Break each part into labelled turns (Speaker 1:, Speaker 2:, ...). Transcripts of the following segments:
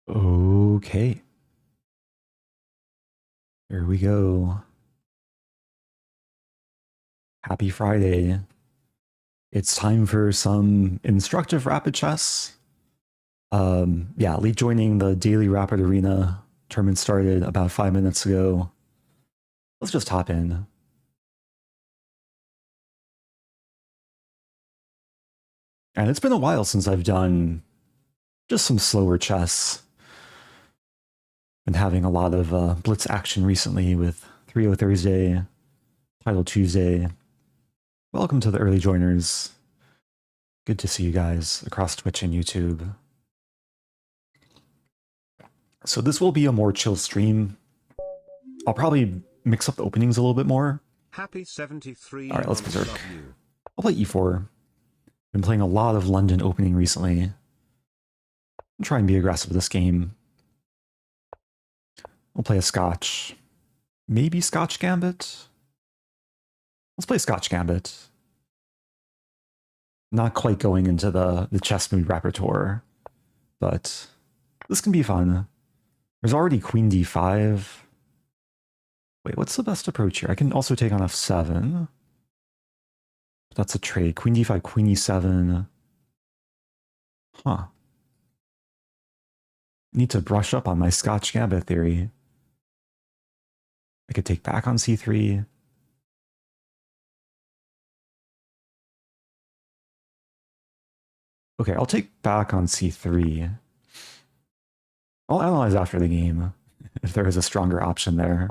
Speaker 1: Okay. Here we go. Happy Friday. It's time for some instructive rapid chess. Yeah, Lee joining the daily rapid arena. Tournament started about 5 minutes ago. Let's just hop in. And it's been a while since I've done just some slower chess. Been having a lot of blitz action recently with 3-0 Thursday, Title Tuesday. Welcome to the early joiners. Good to see you guys across Twitch and YouTube. So this will be a more chill stream. I'll probably mix up the openings a little bit more.
Speaker 2: Happy 73.
Speaker 1: All right, let's berserk. I'll play e4. Been playing a lot of London opening recently. I'll try and be aggressive this game. We'll play a Scotch. Maybe Scotch Gambit? Let's play Scotch Gambit. Not quite going into the chess mood repertoire, but this can be fun. There's already Queen d5. Wait, what's the best approach here? I can also take on f7. That's a trade. Queen d5, Queen e7. Huh. Need to brush up on my Scotch Gambit theory. I could take back on c3. Okay, I'll take back on c3. I'll analyze after the game if there is a stronger option there.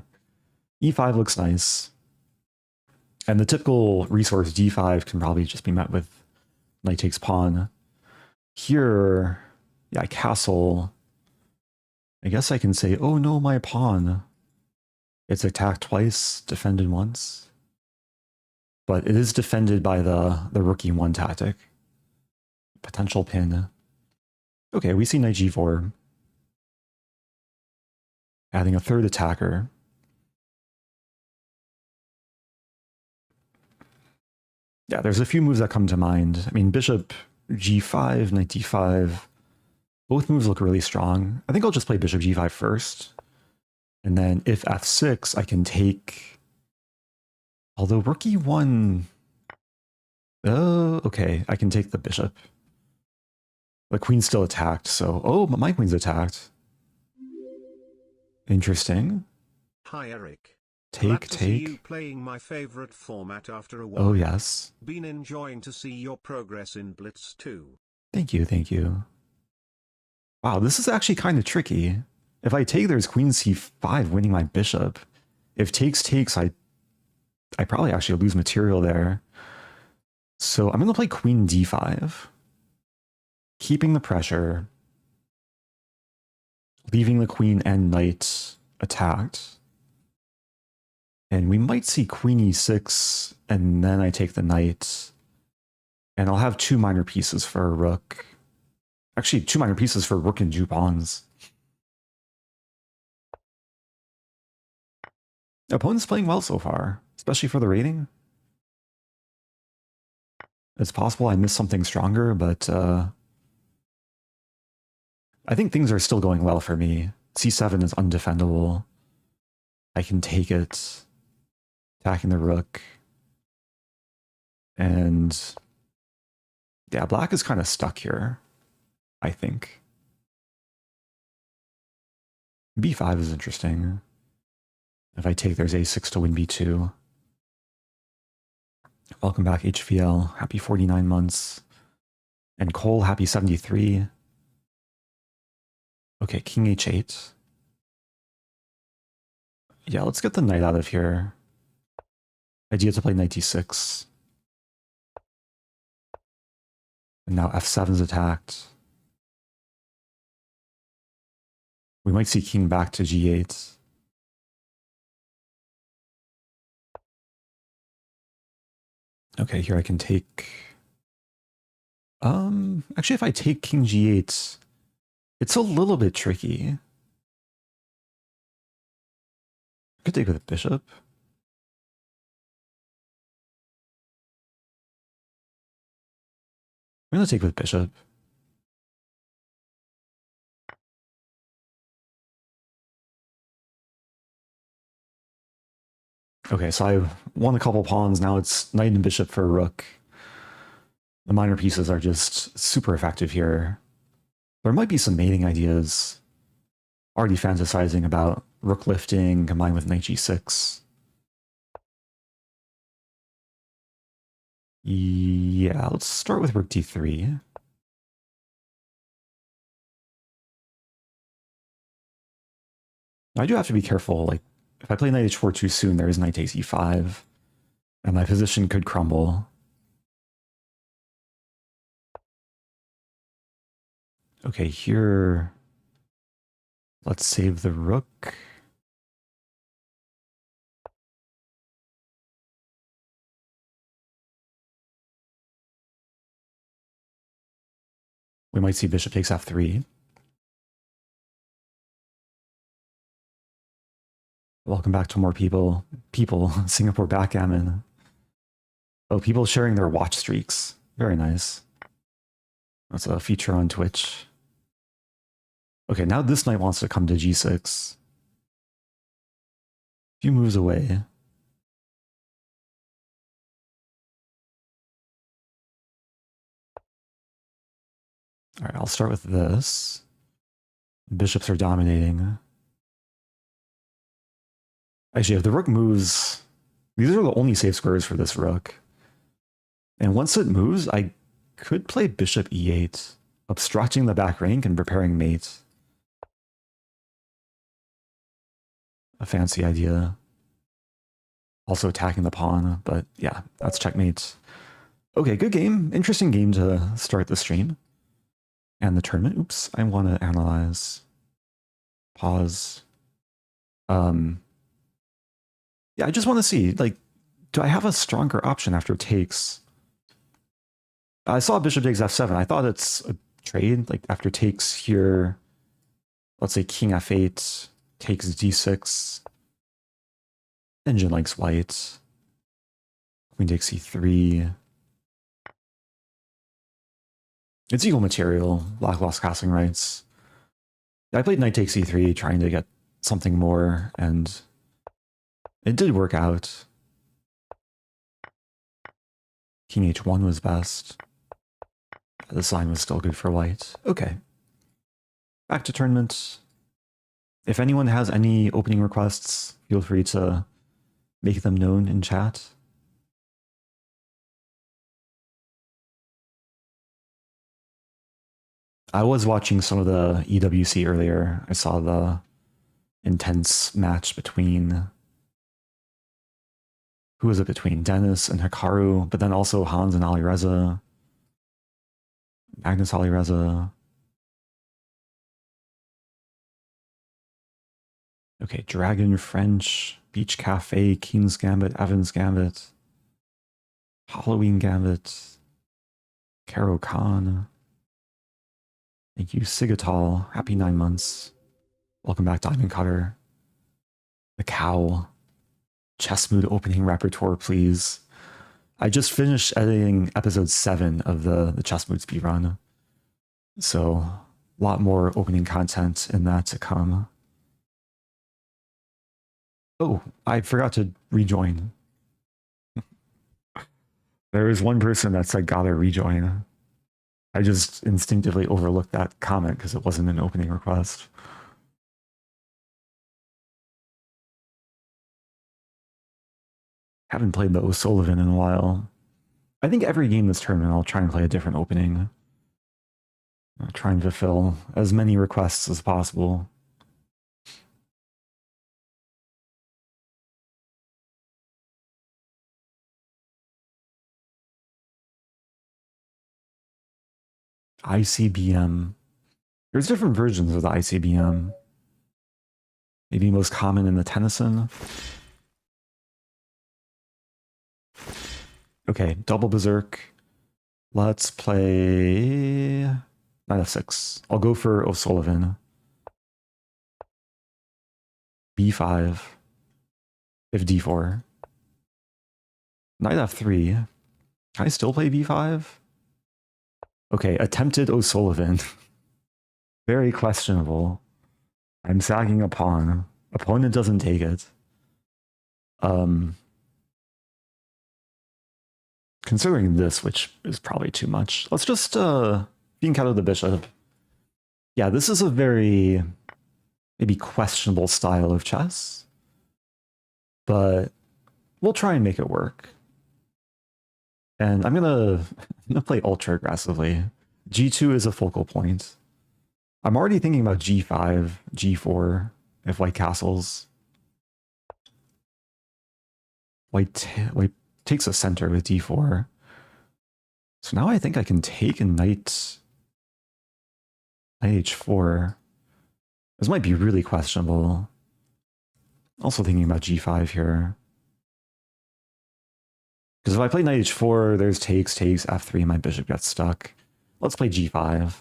Speaker 1: e5 looks nice. And the typical resource d5 can probably just be met with knight takes pawn. Here, yeah, I castle. I guess I can say, oh no, my pawn. It's attacked twice, defended once. But it is defended by the rook e1 tactic. Potential pin. Okay, we see knight g4. Adding a third attacker. Yeah, there's a few moves that come to mind. I mean, bishop g5, knight d5. Both moves look really strong. I think I'll just play bishop g5 first. And then if f6, I can take... Although rook e1... Oh, okay, I can take the bishop. The queen's still attacked, so... Oh, but my queen's attacked. Interesting.
Speaker 2: Hi, Eric.
Speaker 1: Take.
Speaker 2: See you playing my favorite format after a while.
Speaker 1: Oh, yes.
Speaker 2: Been enjoying to see your progress in Blitz too.
Speaker 1: Thank you, thank you. Wow, this is actually kind of tricky. If I take, there's queen c5 winning my bishop. If takes, I probably actually lose material there. So I'm going to play queen d5. Keeping the pressure. Leaving the queen and knight attacked. And we might see queen e6, and then I take the knight. And I'll have two minor pieces for a rook. Actually, two minor pieces for rook and two pawns. Opponent's playing well so far, especially for the rating. It's possible I missed something stronger, but I think things are still going well for me. c7 is undefendable. I can take it. Attacking the rook. And yeah, black is kind of stuck here, I think. b5 is interesting. If I take, there's a6 to win b2. Welcome back, HVL. Happy 49 months. And Cole, happy 73. Okay, king h8. Yeah, let's get the knight out of here. Idea to play knight d6. And now f7 is attacked. We might see king back to g8. Okay, here I can take... Actually, if I take king g8, it's a little bit tricky. I could take with bishop. I'm going to take with bishop. Okay, so I won a couple pawns. Now it's knight and bishop for rook. The minor pieces are just super effective here. There might be some mating ideas. Already fantasizing about rook lifting combined with knight g6. Yeah, let's start with rook d3. I do have to be careful. Like, if I play knight h4 too soon, there is knight takes e5, and my position could crumble. Okay, here, let's save the rook. We might see bishop takes f3. Welcome back to more people. Singapore backgammon. Oh, people sharing their watch streaks. Very nice. That's a feature on Twitch. Okay, now this knight wants to come to g6. A few moves away. All right, I'll start with this. Bishops are dominating. Actually, if the rook moves, these are the only safe squares for this rook. And once it moves, I could play bishop e8, obstructing the back rank and preparing mate. A fancy idea. Also attacking the pawn, but yeah, that's checkmate. Okay, good game. Interesting game to start the stream. And the tournament. Oops, I want to analyze. Pause. Yeah, I just want to see, like, do I have a stronger option after takes? I saw bishop takes f7. I thought it's a trade. Like, after takes here, let's say king f8, takes d6. Engine likes white. Queen takes c3. It's equal material. Black lost casting rights. I played knight takes c3, trying to get something more, and it did work out. King h1 was best. The sign was still good for white. Okay. Back to tournament. If anyone has any opening requests, feel free to make them known in chat. I was watching some of the EWC earlier. I saw the intense match between, who was it between? Dennis and Hikaru, but then also Hans and Alireza. Magnus Alireza. Okay, Dragon French, Beach Cafe, King's Gambit, Evans Gambit, Halloween Gambit, Caro-Kann. Thank you, Sigatal. Happy 9 months. Welcome back, Diamond Cutter. The Cow. Chess Mood opening repertoire, please. I just finished editing episode 7 of the Chess Mood speedrun. So, a lot more opening content in that to come. Oh, I forgot to rejoin. There was one person that said gotta rejoin. I just instinctively overlooked that comment because it wasn't an opening request. Haven't played the O'Sullivan in a while. I think every game this tournament I'll try and play a different opening. Trying to fulfill as many requests as possible. ICBM. There's different versions of the ICBM. Maybe most common in the Tennyson. Okay, double berserk. Let's play knight f6. I'll go for O'Sullivan. b5. If d4. Knight f3. Can I still play b5? Okay, attempted O'Sullivan. Very questionable. I'm sagging a pawn. Opponent doesn't take it. considering this, which is probably too much. Let's just fiend counter the bishop. Yeah, this is a very maybe questionable style of chess, but we'll try and make it work. And I'm gonna play ultra aggressively. G2 is a focal point. I'm already thinking about G5, G4, if white castles. White takes a center with D4. So now I think I can take a knight H4. This might be really questionable. Also thinking about G5 here. Because if I play knight H4, there's takes, F3, my bishop gets stuck. Let's play G5.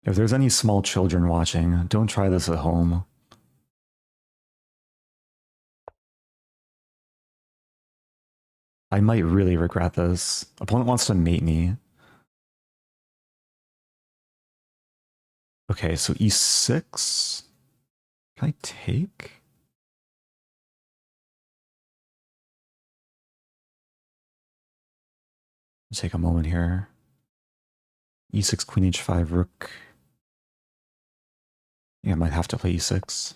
Speaker 1: If there's any small children watching, don't try this at home. I might really regret this. Opponent wants to mate me. Okay, so E6. Can I take? Let's take a moment here. E6, Queen H5, Rook. Yeah, I might have to play E6.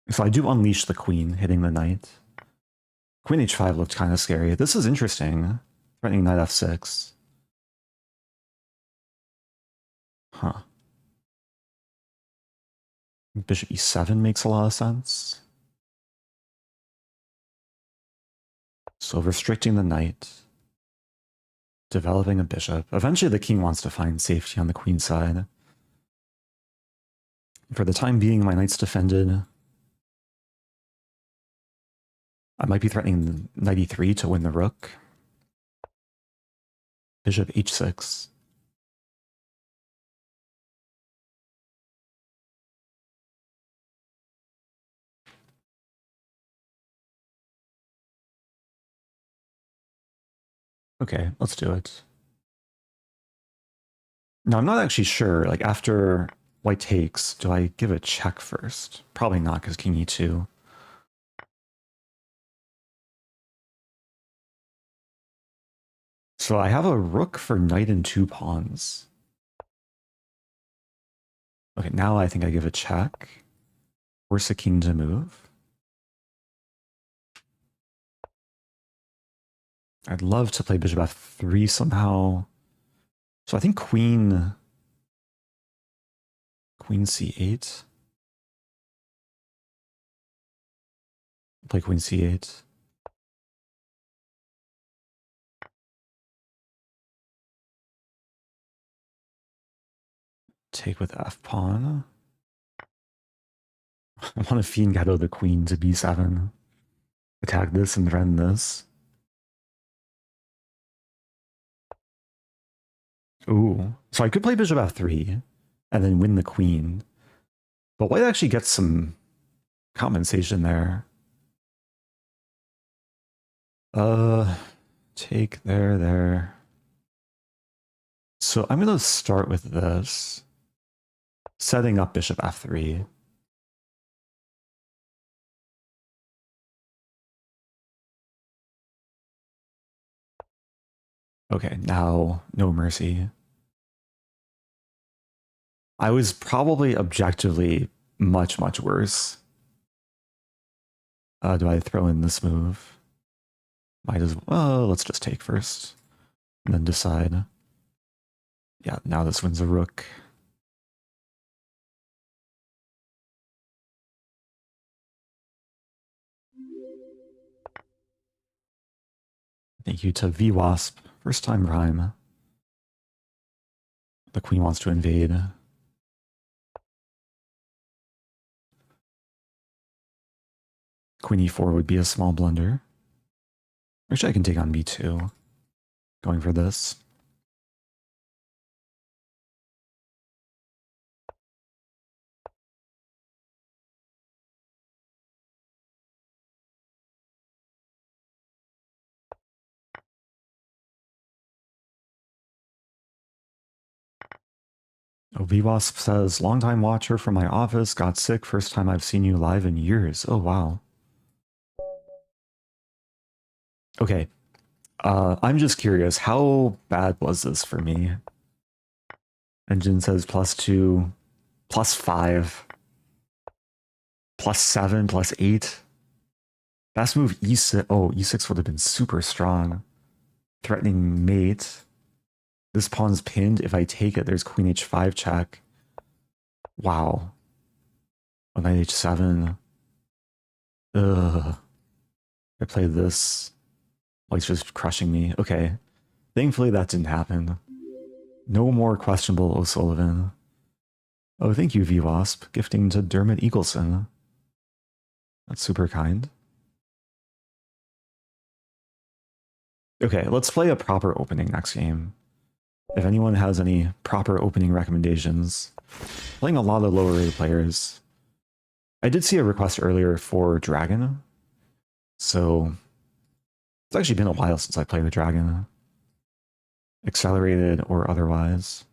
Speaker 1: So I do unleash the queen, hitting the knight. Queen H5 looked kind of scary. This is interesting. Threatening knight F6. Huh. Bishop E7 makes a lot of sense. So restricting the knight. Developing a bishop. Eventually the king wants to find safety on the queen side. For the time being, my knight's defended. I might be threatening knight E3 to win the rook. Bishop H6. Okay, let's do it. Now, I'm not actually sure, like, after white takes, do I give a check first? Probably not, because king E2. So I have a rook for knight and 2 pawns. Okay, now I think I give a check. Force a king to move. I'd love to play bishop f3 somehow. So I think queen c8. Play queen c8. Take with f pawn. I want to fiend ghetto the queen to b7. Attack this and threaten this. Ooh. So I could play bishop f3 and then win the queen. But white actually gets some compensation there. Take there. So I'm going to start with this. Setting up bishop f3. Okay, now no mercy. I was probably objectively much worse. Do I throw in this move? Might as well. Let's just take first. And then decide. Yeah, now this wins a rook. Thank you to VWasp. First time prime. The queen wants to invade. Queen e4 would be a small blunder. Actually, I can take on b2. Going for this. Oh, VWasp says, longtime watcher from my office, got sick, first time I've seen you live in years. Oh, wow. Okay. I'm just curious, how bad was this for me? Engine says +2, +5, +7, +8. Best move E6. Oh, E6 would have been super strong. Threatening mate. This pawn's pinned. If I take it, there's queen h5 check. Wow. Oh, knight h7. Ugh. I played this. White's just crushing me. Okay. Thankfully, that didn't happen. No more questionable O'Sullivan. Oh, thank you, VWasp. Gifting to Dermot Eagleson. That's super kind. Okay, let's play a proper opening next game. If anyone has any proper opening recommendations. Playing a lot of lower rated players. I did see a request earlier for Dragon. So it's actually been a while since I played the Dragon. Accelerated or otherwise.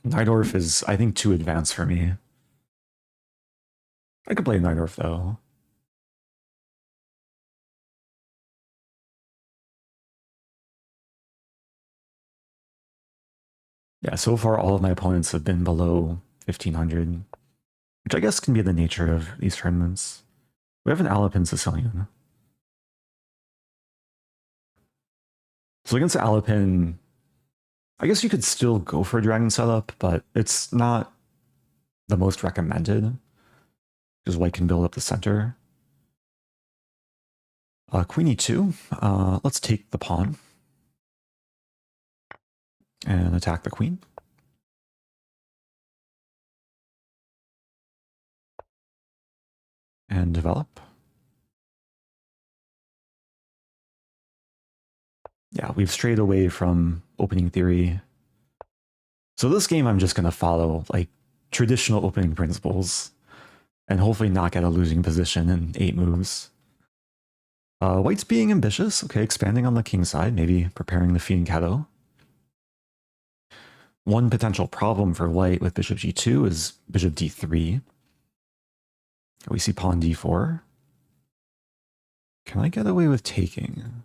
Speaker 1: Najdorf is, I think, too advanced for me. I could play Najdorf, though. Yeah, so far all of my opponents have been below 1500, which I guess can be the nature of these tournaments. We have an Alapin Sicilian. So against Alapin, I guess you could still go for a dragon setup, but it's not the most recommended, because white can build up the center. Queen e2, let's take the pawn and attack the queen. And develop. Yeah, we've strayed away from opening theory. So this game I'm just going to follow like traditional opening principles and hopefully not get a losing position in 8 moves. White's being ambitious. Okay, expanding on the king side, maybe preparing the fianchetto. One potential problem for white with bishop g2 is bishop d3. We see pawn d4. Can I get away with taking?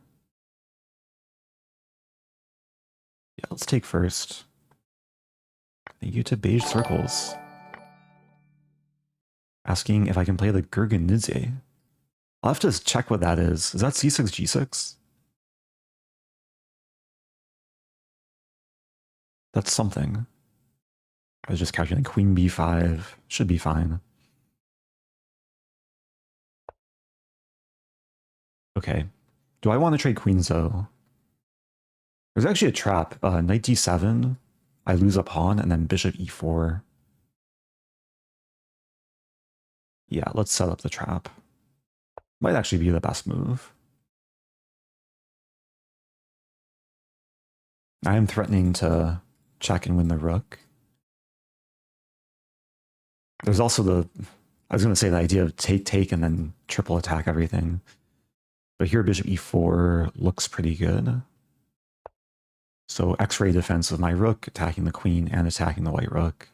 Speaker 1: Yeah, let's take first. Thank you to Beige Circles. Asking if I can play the Gurgenidze. I'll have to check what that is. Is that c6, g6? That's something. I was just calculating queen b5. Should be fine. Okay. Do I want to trade queens though? There's actually a trap. Knight d7. I lose a pawn and then bishop e4. Yeah, let's set up the trap. Might actually be the best move. I am threatening to check and win the rook. There's also I was going to say the idea of take, and then triple attack everything. But here bishop e4 looks pretty good. So X-ray defense of my rook, attacking the queen and attacking the white rook.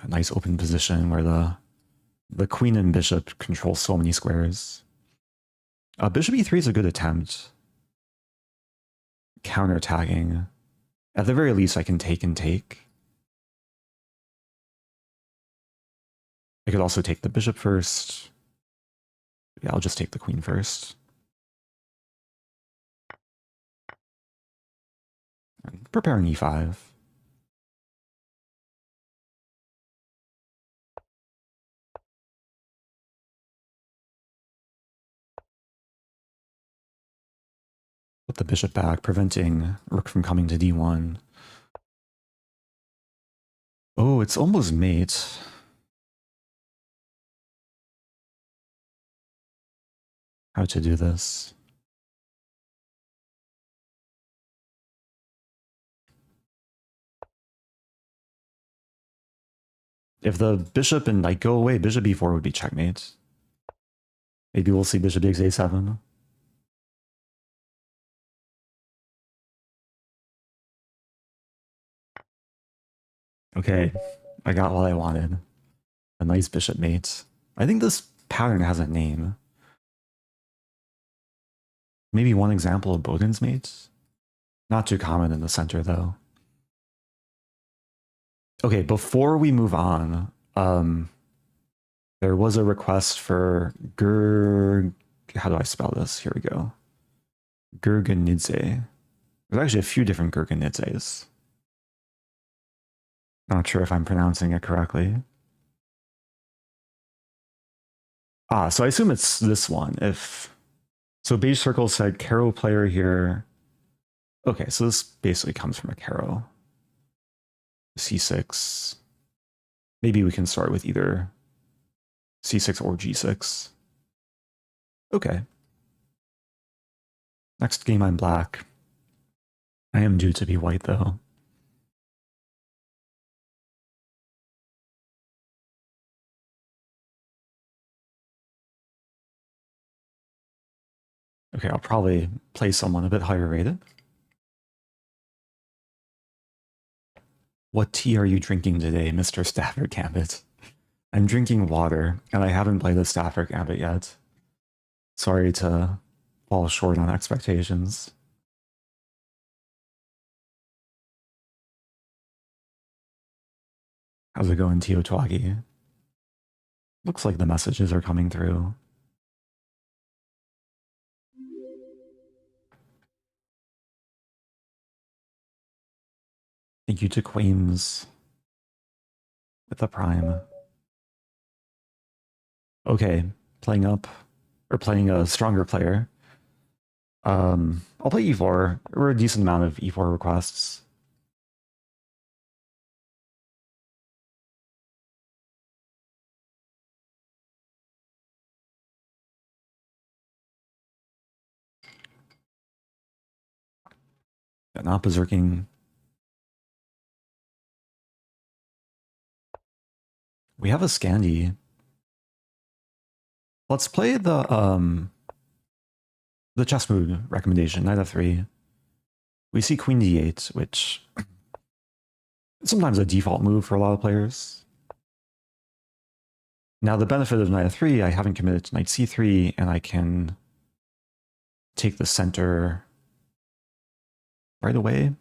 Speaker 1: A nice open position where the queen and bishop control so many squares. Bishop e3 is a good attempt. Counterattacking. At the very least, I can take and take. I could also take the bishop first. Yeah, I'll just take the queen first. And preparing e5. Put the bishop back, preventing rook from coming to d1. Oh, it's almost mate. How to do this? If the bishop and knight go away, bishop e4 would be checkmate. Maybe we'll see bishop takes a7. Okay, I got what I wanted. A nice bishop mate. I think this pattern has a name. Maybe one example of Boden's mate? Not too common in the center, though. Okay, before we move on, there was a request for how do I spell this? Here we go. Gurganidze. There's actually a few different Gurganidzes. Not sure if I'm pronouncing it correctly. So I assume it's this one. So beige circle said Caro player here. Okay, so this basically comes from a Caro. C6. Maybe we can start with either C6 or G6. Okay. Next game I'm black. I am due to be white though. Okay, I'll probably play someone a bit higher rated. What tea are you drinking today, Mr. Stafford Gambit? I'm drinking water, and I haven't played the Stafford Gambit yet. Sorry to fall short on expectations. How's it going, Teotwagi? Looks like the messages are coming through. Thank you to Queens with the prime. Okay, playing up, or playing a stronger player. I'll play e4. There were a decent amount of e4 requests. Yeah, not berserking. We have a Scandi. Let's play the chess move recommendation, knight f3. We see queen d8, which is sometimes a default move for a lot of players. Now the benefit of knight f3, I haven't committed to knight c3, and I can take the center right away.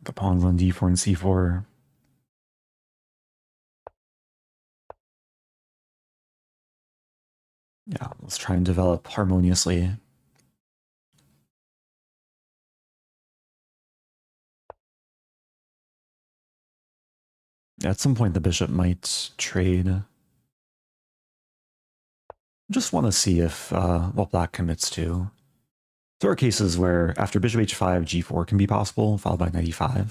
Speaker 1: The pawns on d4 and c4. Yeah, let's try and develop harmoniously. At some point, the bishop might trade. Just want to see if what black commits to. There are cases where after bishop h5, g4 can be possible, followed by knight e5.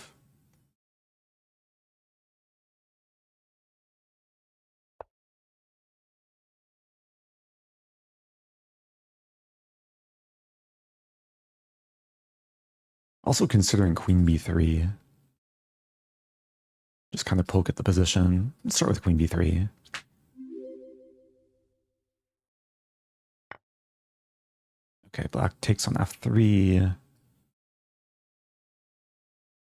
Speaker 1: Also considering queen b3. Just kind of poke at the position. Let's start with queen b3. Okay, black takes on f3.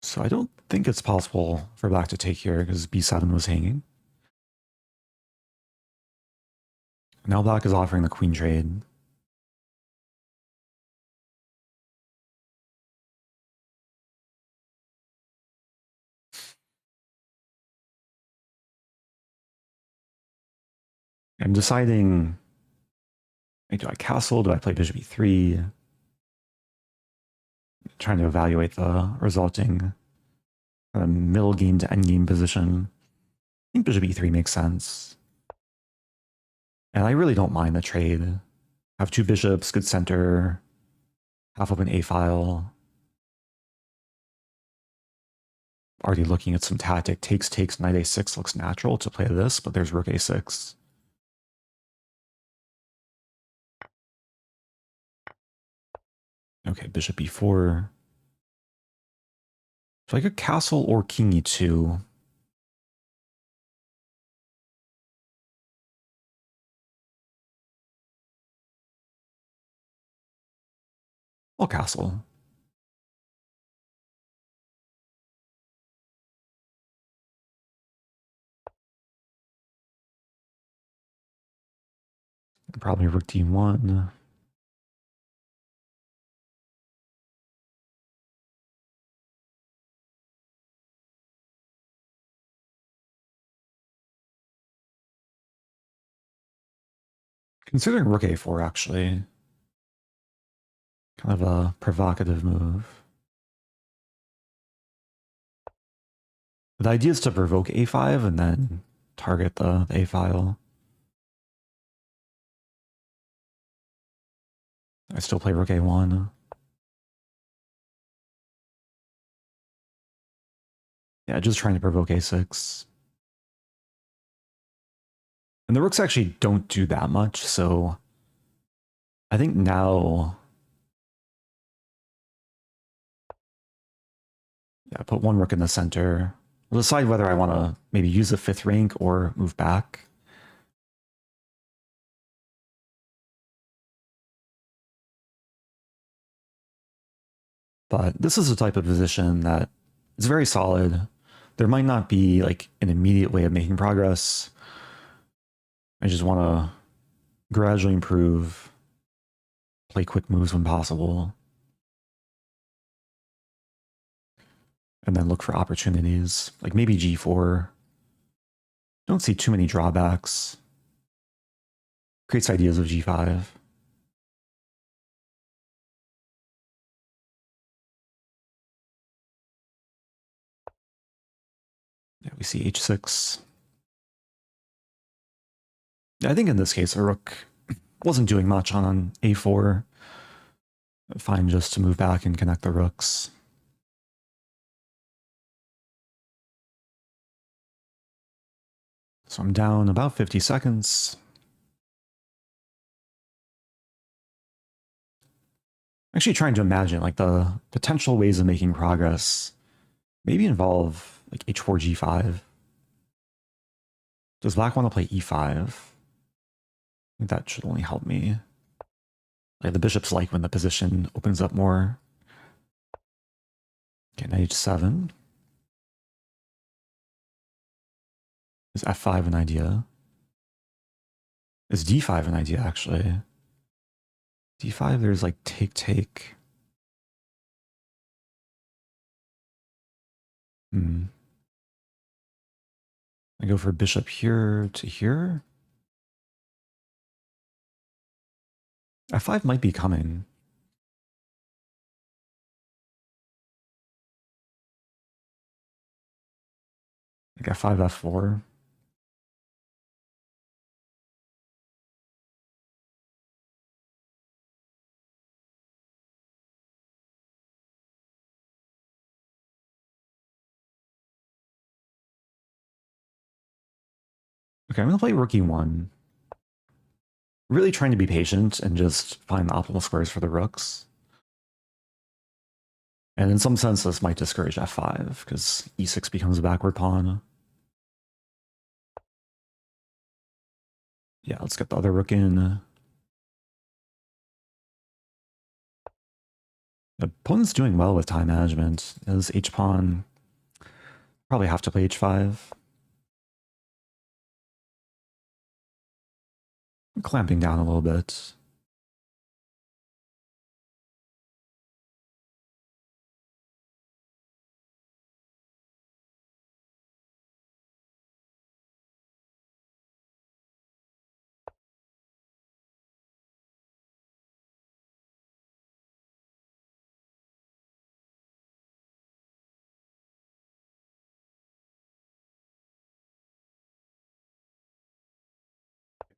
Speaker 1: So I don't think it's possible for black to take here because b7 was hanging. Now black is offering the queen trade. I'm deciding, do I castle? Do I play bishop e3? Trying to evaluate the resulting middle game to end game position. I think bishop e3 makes sense. And I really don't mind the trade. Have two bishops, good center, half open a file. Already looking at some tactic. Takes, knight a6 looks natural to play this, but there's rook a6. Okay, bishop e4. So I could castle or king e2. I'll castle. Probably rook d1. Considering rook a4, actually. Kind of a provocative move. The idea is to provoke a5 and then target the a file. I still play rook a1. Yeah, just trying to provoke a6. And the rooks actually don't do that much, so I think now... Yeah, put one rook in the center. I'll decide whether I want to maybe use the 5th rank or move back. But this is a type of position that is very solid. There might not be like an immediate way of making progress. I just want to gradually improve, play quick moves when possible, and then look for opportunities, like maybe g4. Don't see too many drawbacks. Creates ideas of g5. Yeah, we see h6. I think in this case, a rook wasn't doing much on a4. Fine just to move back and connect the rooks. So I'm down about 50 seconds. Actually trying to imagine like the potential ways of making progress maybe involve like h4, g5. Does black want to play e5? I think that should only help me. Like the bishop's like when the position opens up more. Okay, knight h7. Is f5 an idea? Is d5 an idea, actually? d5, there's like take. I go for bishop here to here. f5 might be coming. Like f5, f4. Okay, I'm gonna play rook e1. Really trying to be patient and just find the optimal squares for the rooks. And in some sense, this might discourage f5, because e6 becomes a backward pawn. Yeah, let's get the other rook in. The opponent's doing well with time management. His h-pawn probably have to play h5. I'm clamping down a little bit.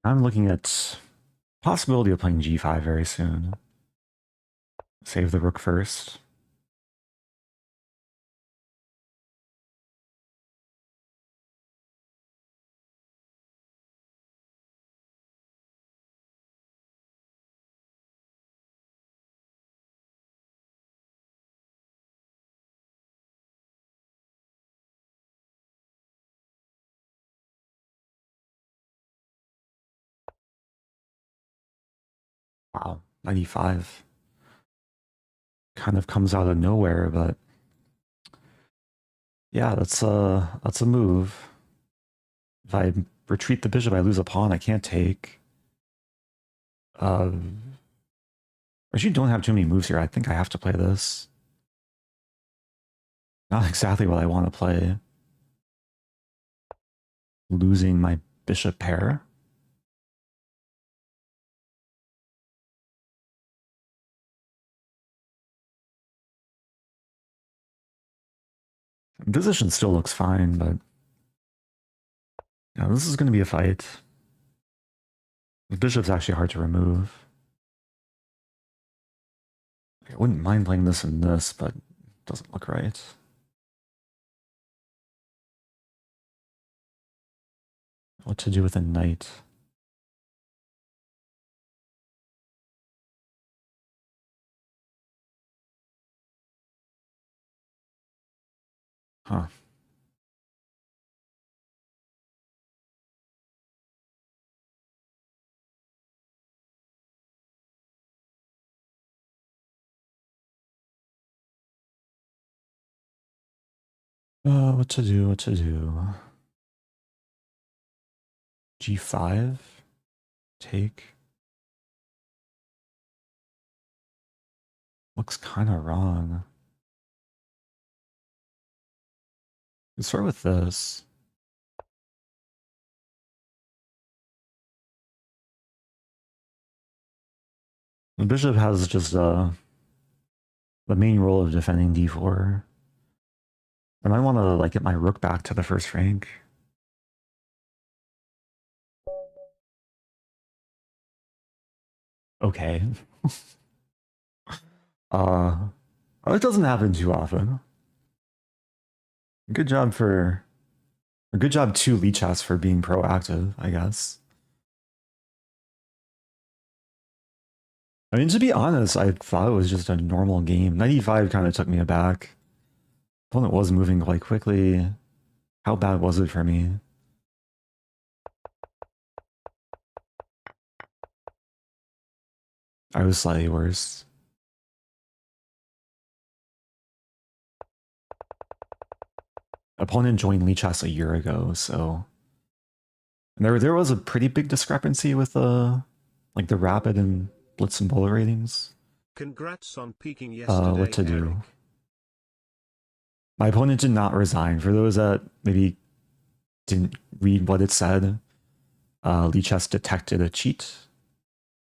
Speaker 1: I'm looking at possibility of playing g5 very soon. Save the rook first. Wow, 95. kind of comes out of nowhere, but yeah, that's a move. If I retreat the bishop, I lose a pawn. I can't take. I actually don't have too many moves here. I think I have to play this. Not exactly what I want to play. Losing my bishop pair. Position still looks fine, but yeah, this is going to be a fight. The bishop's actually hard to remove. I wouldn't mind playing this and this, but it doesn't look right. What to do with a knight? Huh. What to do, what to do? G5? Take? Looks kind of wrong. Let's start with this. The bishop has just the main role of defending d4. I might want to like get my rook back to the first rank. Okay. It doesn't happen too often. Good job to Lichess for being proactive, I guess. I mean, to be honest, I thought it was just a normal game. 95 kind of took me aback. Opponent was moving quite quickly. How bad was it for me? I was slightly worse. Opponent joined Lichess a year ago, so there was a pretty big discrepancy with like the rapid and blitz and bowler ratings.
Speaker 2: Congrats on peaking yesterday,
Speaker 1: what to do?
Speaker 2: Eric.
Speaker 1: My opponent did not resign. For those that maybe didn't read what it said, Lichess detected a cheat,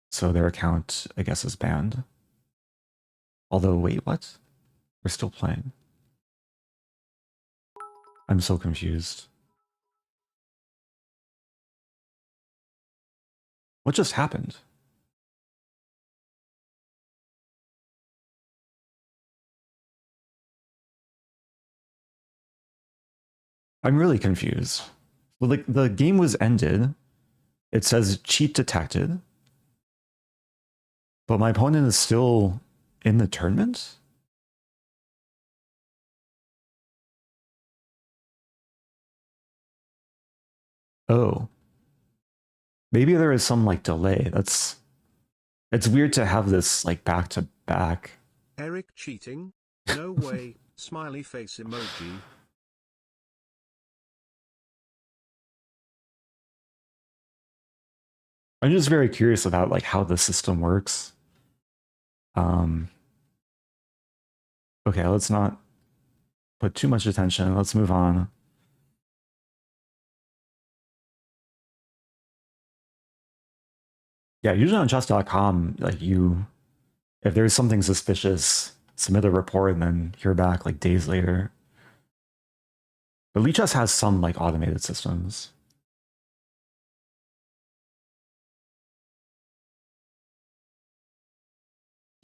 Speaker 1: so their account, I guess, is banned. Although, wait, what? We're still playing. I'm so confused. What just happened? I'm really confused. Well, like the game was ended. It says cheat detected. But my opponent is still in the tournament? Oh. Maybe there is some like delay. It's weird to have this like back to back.
Speaker 2: Eric cheating? No way. Smiley face emoji.
Speaker 1: I'm just very curious about like how the system works. Okay, let's not put too much attention. Let's move on. Yeah, usually on chess.com, like if there's something suspicious, submit a report and then hear back like days later. But Lichess has some like automated systems.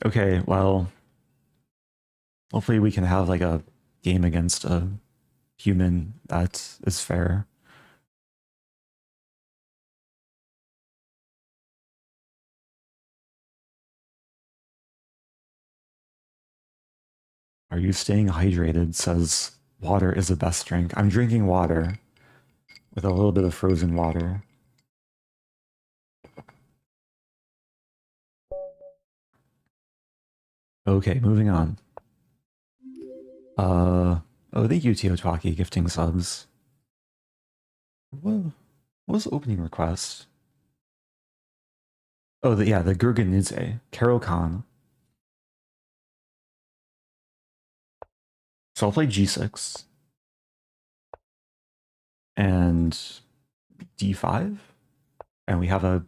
Speaker 1: Okay, well, hopefully we can have like a game against a human that is fair. Are you staying hydrated? Says water is the best drink. I'm drinking water with a little bit of frozen water. Okay, moving on. Oh, thank you, Teotwaki, gifting subs. What was the opening request? Oh, the Gurganidze, Caro-Kann. So I'll play g6 and d5, and we have a.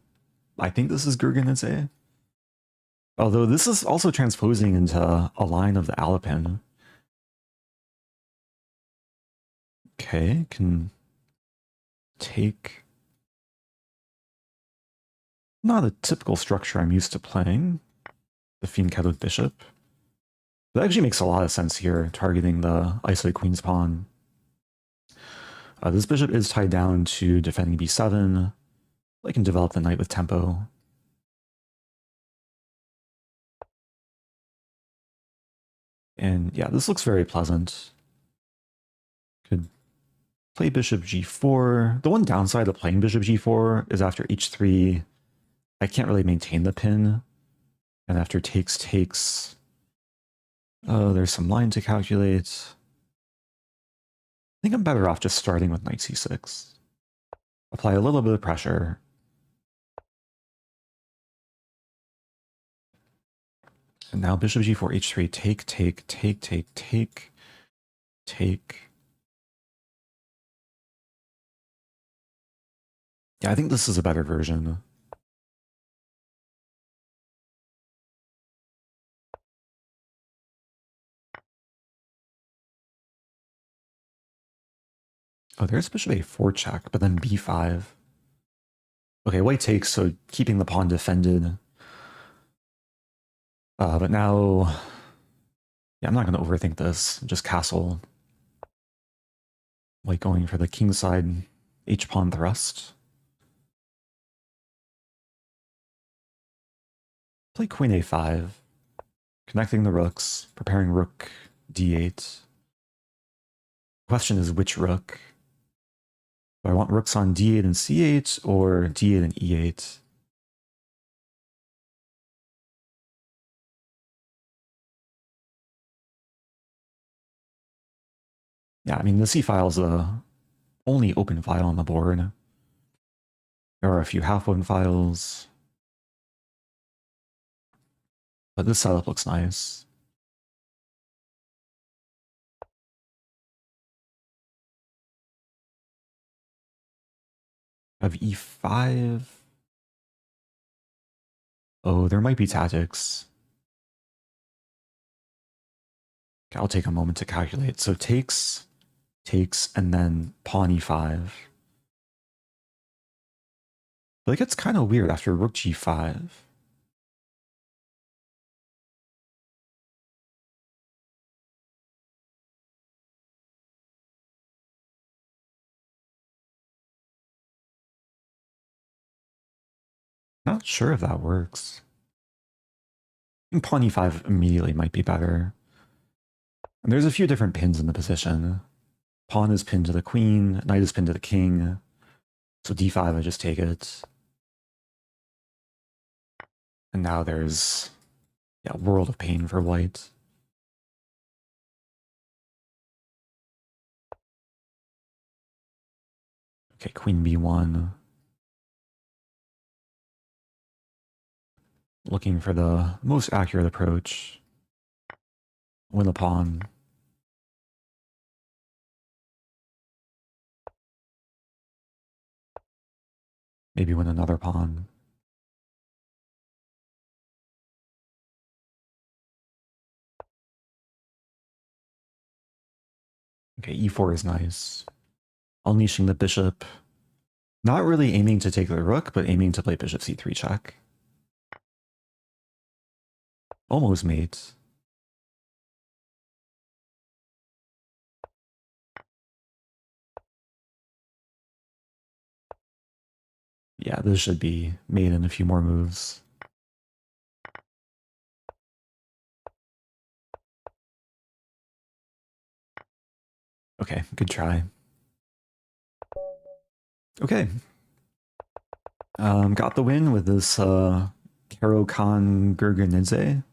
Speaker 1: I think this is Gurganidze. Although this is also transposing into a line of the Alapin. Okay, can take. Not a typical structure I'm used to playing. The Fiendketted Bishop. That actually makes a lot of sense here, targeting the isolated Queen's Pawn. This bishop is tied down to defending b7. I can develop the knight with tempo. And yeah, this looks very pleasant. Could play bishop g4. The one downside of playing bishop g4 is after h3, I can't really maintain the pin. And after takes, oh, there's some line to calculate. I think I'm better off just starting with knight c6. Apply a little bit of pressure. And now bishop g4, h3, take. Yeah, I think this is a better version. Oh, there's bishop a4 check, but then b5. Okay, white takes, so keeping the pawn defended. But now, yeah, I'm not going to overthink this. Just castle. White going for the kingside h-pawn thrust. Play queen a5. Connecting the rooks, preparing rook d8. Question is which rook? Do I want rooks on d8 and c8 or d8 and e8? Yeah, I mean, the c file is the only open file on the board. There are a few half-open files. But this setup looks nice. I have e5. Oh, there might be tactics. Okay, I'll take a moment to calculate. So takes, and then pawn e5. But it gets kind of weird after rook g5. Not sure if that works. I think pawn e5 immediately might be better. And there's a few different pins in the position. Pawn is pinned to the queen, knight is pinned to the king. So d5, I just take it. And now there's, yeah, world of pain for white. Okay, queen b1. Looking for the most accurate approach. Win the pawn. Maybe win another pawn. Okay, e4 is nice. Unleashing the bishop. Not really aiming to take the rook, but aiming to play bishop c3 check. Almost mate. Yeah, this should be made in a few more moves. Okay, good try. Okay. Got the win with this Caro-Kann Gurganidze.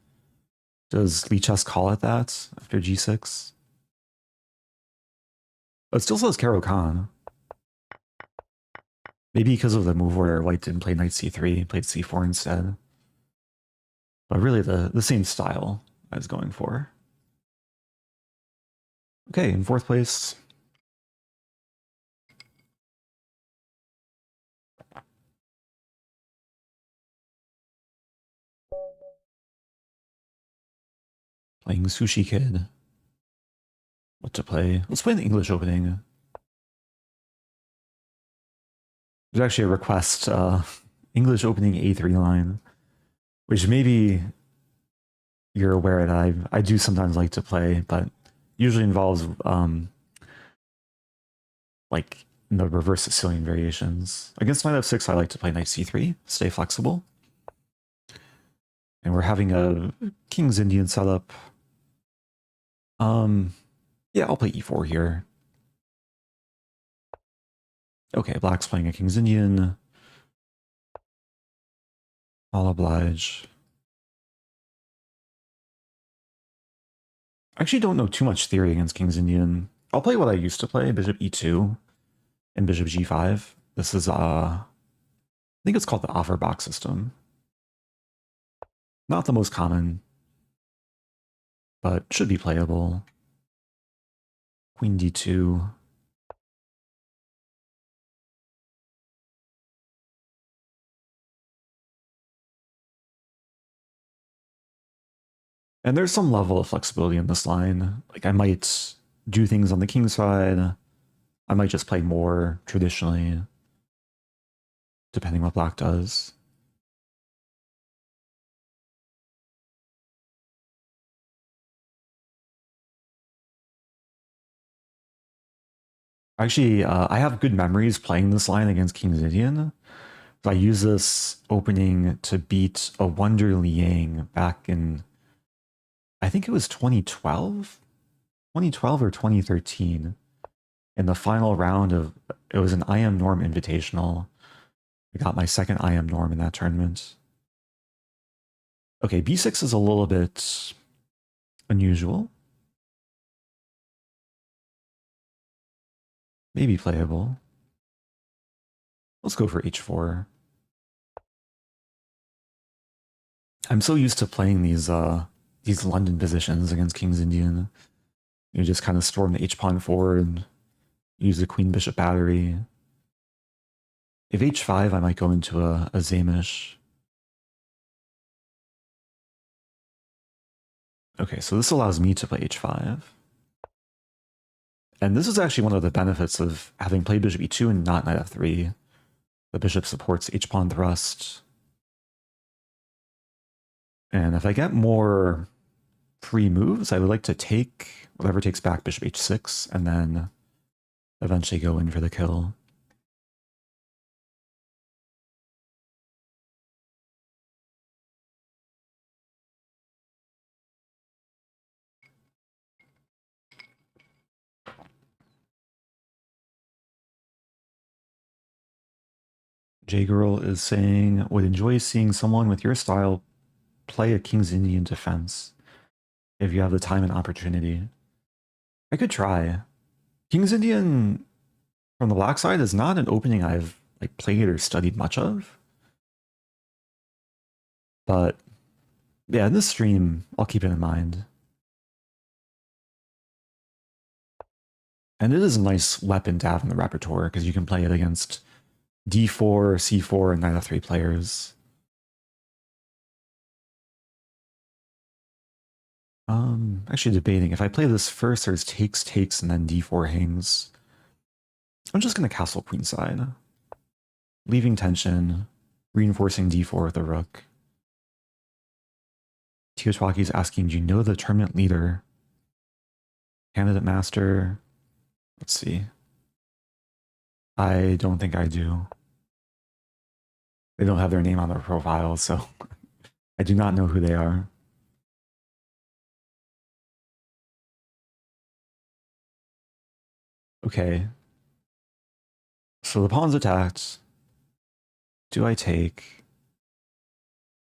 Speaker 1: Does Lichess call it that after g6? But it still says Caro-Kann. Maybe because of the move where white didn't play knight c3, played c4 instead. But really the same style I was going for. Okay, in fourth place. Playing Sushikid. What to play? Let's play the English opening. There's actually a request, English opening A3 line, which maybe you're aware that I do sometimes like to play, but usually involves like the reverse Sicilian variations. Against knight f6, I like to play knight c3, stay flexible. And we're having a King's Indian setup. Yeah, I'll play e4 here. Okay, black's playing a King's Indian. I'll oblige. I actually don't know too much theory against King's Indian. I'll play what I used to play, bishop e2 and bishop g5. This is, I think it's called the Offerbach system. Not the most common, but should be playable. Queen d2. And there's some level of flexibility in this line. Like I might do things on the king side. I might just play more traditionally, depending what black does. Actually, I have good memories playing this line against King's Indian. So I use this opening to beat a Wonder Liang back in, I think it was 2012? 2012 or 2013. In the final round of, it was an IM Norm Invitational. I got my second IM Norm in that tournament. Okay, b6 is a little bit unusual. Maybe playable. Let's go for h4. I'm so used to playing these London positions against King's Indian. You just kind of storm the h-pawn forward, use the queen-bishop battery. If h5, I might go into a Zamish. Okay, so this allows me to play h5. And this is actually one of the benefits of having played bishop e2 and not knight f3. The bishop supports h-pawn thrust. And if I get more free moves, I would like to take whatever takes back bishop h6 and then eventually go in for the kill. J-Girl is saying, would enjoy seeing someone with your style play a King's Indian Defense if you have the time and opportunity. I could try. King's Indian from the black side is not an opening I've like played or studied much of. But yeah, in this stream, I'll keep it in mind. And it is a nice weapon to have in the repertoire because you can play it against d4, c4, and knight f3 players. Actually debating, if I play this first, there's takes, and then d4 hangs. I'm just going to castle queenside. Leaving tension, reinforcing d4 with the rook. Tiochwaki asking, do you know the tournament leader? Candidate master? Let's see. I don't think I do. They don't have their name on their profile, so I do not know who they are. Okay. So the pawn's attacked. Do I take?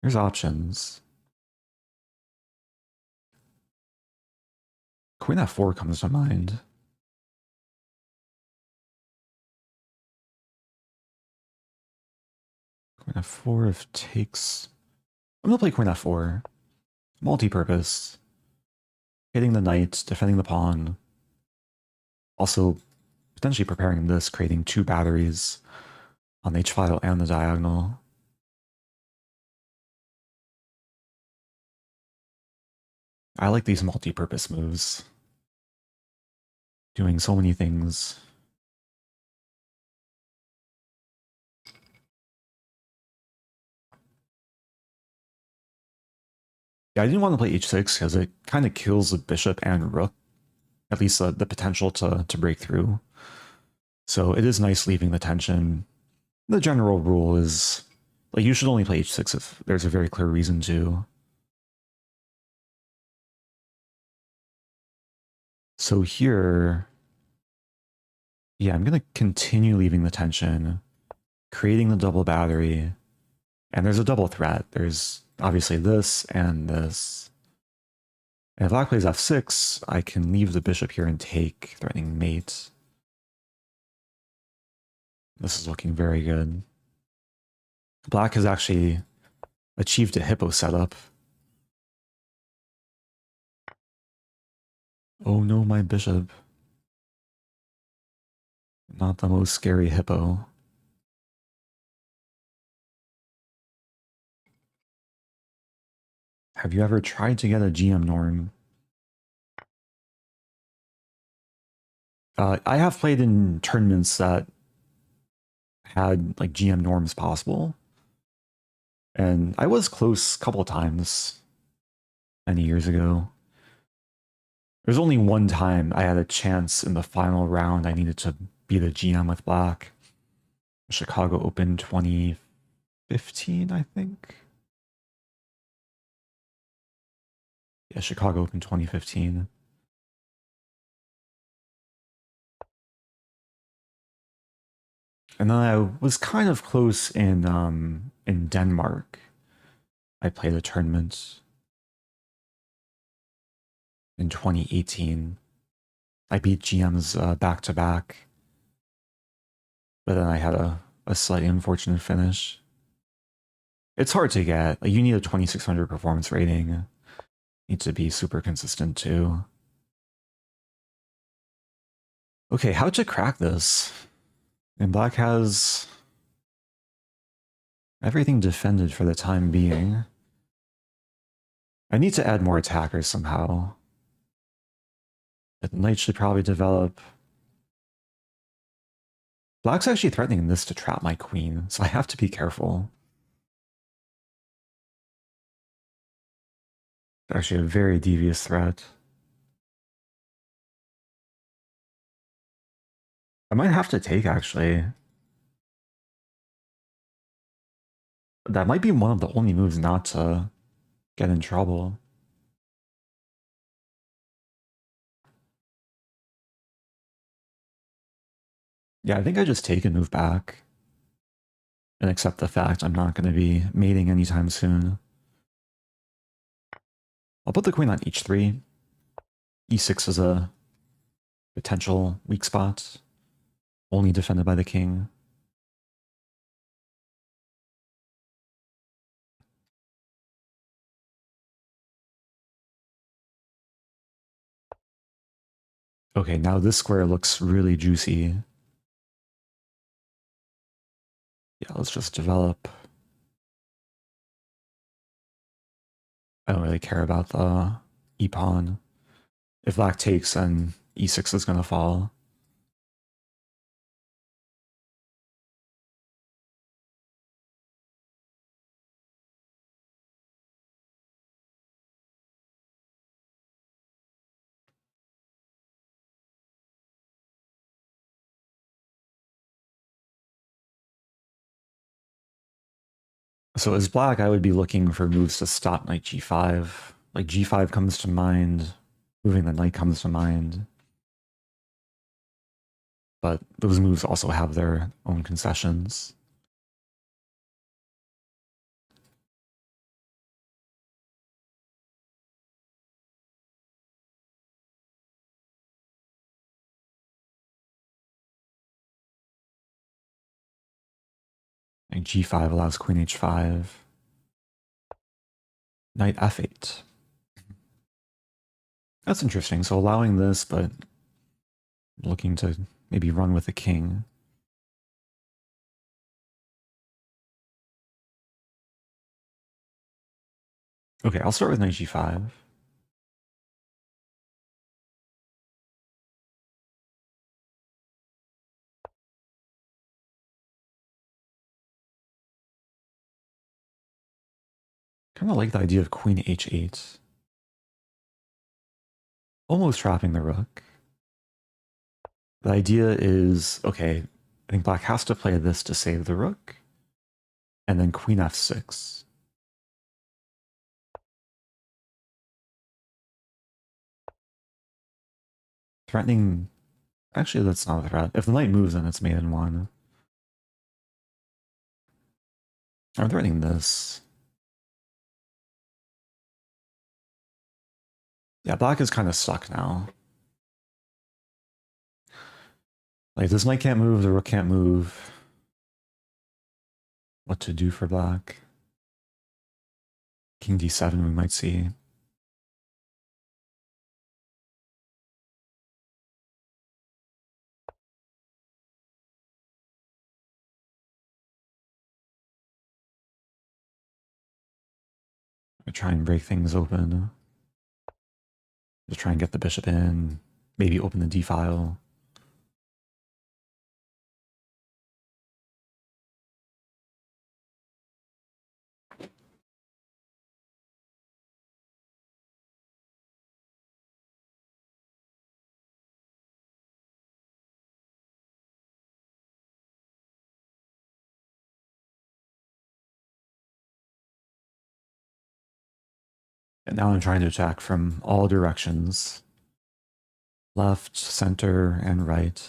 Speaker 1: There's options. Queen f4 comes to mind. Queen f4 if takes... I'm going to play Queen f4. Multi-purpose. Hitting the knight, defending the pawn. Also, potentially preparing this, creating 2 batteries on the h-file and the diagonal. I like these multi-purpose moves. Doing so many things. Yeah, I didn't want to play h6 because it kind of kills the bishop and rook. At least the potential to break through. So it is nice leaving the tension. The general rule is, like, you should only play h6 if there's a very clear reason to. So here, yeah, I'm going to continue leaving the tension, creating the double battery, and there's a double threat. There's obviously this and this. And if black plays f6, I can leave the bishop here and take, threatening mate. This is looking very good. Black has actually achieved a hippo setup. Oh no, my bishop. Not the most scary hippo. Have you ever tried to get a GM norm? I have played in tournaments that had like GM norms possible. And I was close a couple times many years ago. There's only one time I had a chance in the final round I needed to be the GM with black. Chicago Open 2015, I think. Yeah, Chicago Open 2015. And then I was kind of close in Denmark. I played a tournament in 2018. I beat GMs back to back, but then I had a slightly unfortunate finish. It's hard to get. Like, you need a 2600 performance rating. You need to be super consistent too. Okay, how to crack this? And black has everything defended for the time being. I need to add more attackers somehow. The knight should probably develop. Black's actually threatening this to trap my queen, so I have to be careful. Actually a very devious threat. I might have to take, actually. That might be one of the only moves not to get in trouble. Yeah, I think I just take and move back. And accept the fact I'm not going to be mating anytime soon. I'll put the queen on h3. e6 is a potential weak spot. Only defended by the king. Okay, now this square looks really juicy. Yeah, let's just develop. I don't really care about the e-pawn. If black takes, then e6 is going to fall. So as black, I would be looking for moves to stop knight g5. Like g5 comes to mind, moving the knight comes to mind. But those moves also have their own concessions. Like g5 allows queen h5. Knight f8. That's interesting. So allowing this, but looking to maybe run with the king. Okay, I'll start with knight g5. Kind of like the idea of queen h8. Almost trapping the rook. The idea is, okay, I think black has to play this to save the rook. And then queen f6. Threatening... Actually, that's not a threat. If the knight moves, then it's mate in one. I'm threatening this. Yeah, black is kind of stuck now. Like, this knight can't move, the rook can't move. What to do for black? King d7 we might see. I try and break things open. Just try and get the bishop in. Maybe open the d-file. And now I'm trying to attack from all directions. Left, center, and right.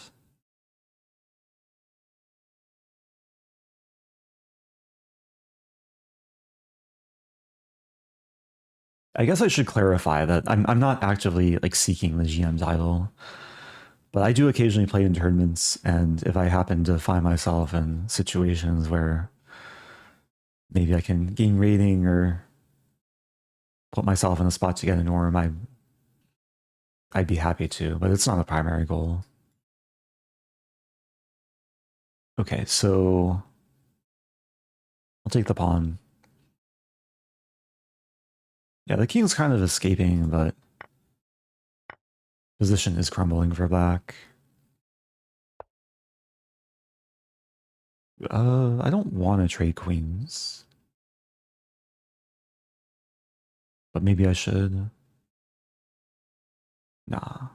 Speaker 1: I guess I should clarify that I'm not actively like seeking the GM title, but I do occasionally play in tournaments, and if I happen to find myself in situations where maybe I can gain rating or put myself in a spot to get a norm, I'd be happy to, but it's not a primary goal. Okay, so I'll take the pawn. Yeah, the king's kind of escaping, but position is crumbling for black. I don't want to trade queens. But maybe I should. Nah.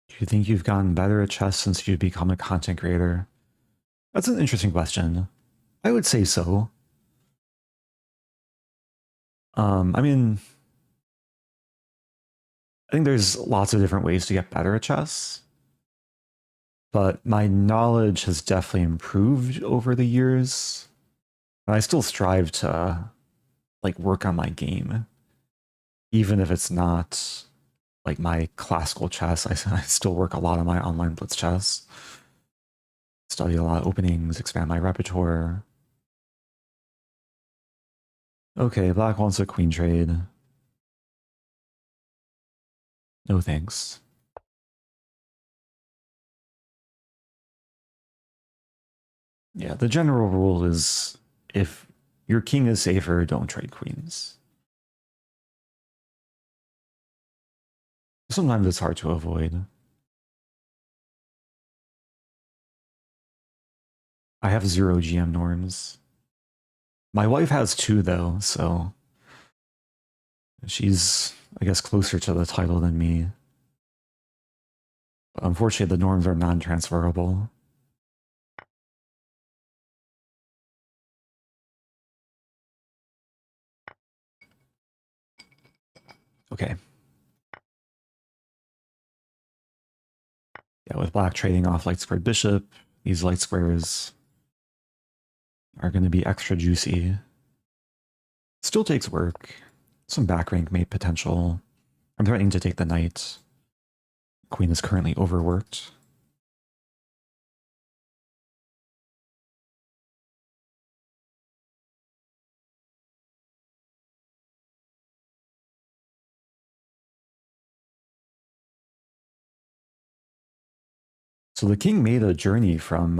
Speaker 1: Do you think you've gotten better at chess since you've become a content creator? That's an interesting question. I would say so. I mean, I think there's lots of different ways to get better at chess, but my knowledge has definitely improved over the years, and I still strive to like work on my game, even if it's not like my classical chess. I still work a lot on my online blitz chess, study a lot of openings, expand my repertoire. Okay, black wants a queen trade. No thanks. Yeah, the general rule is if your king is safer, don't trade queens. Sometimes it's hard to avoid. I have 0 GM norms. My wife has 2 though, so she's, I guess, closer to the title than me. But unfortunately, the norms are non-transferable. Okay. Yeah, with black trading off light squared bishop, these light squares are going to be extra juicy. Still takes work. Some back rank mate potential. I'm threatening to take the knight. Queen is currently overworked. So the king made a journey from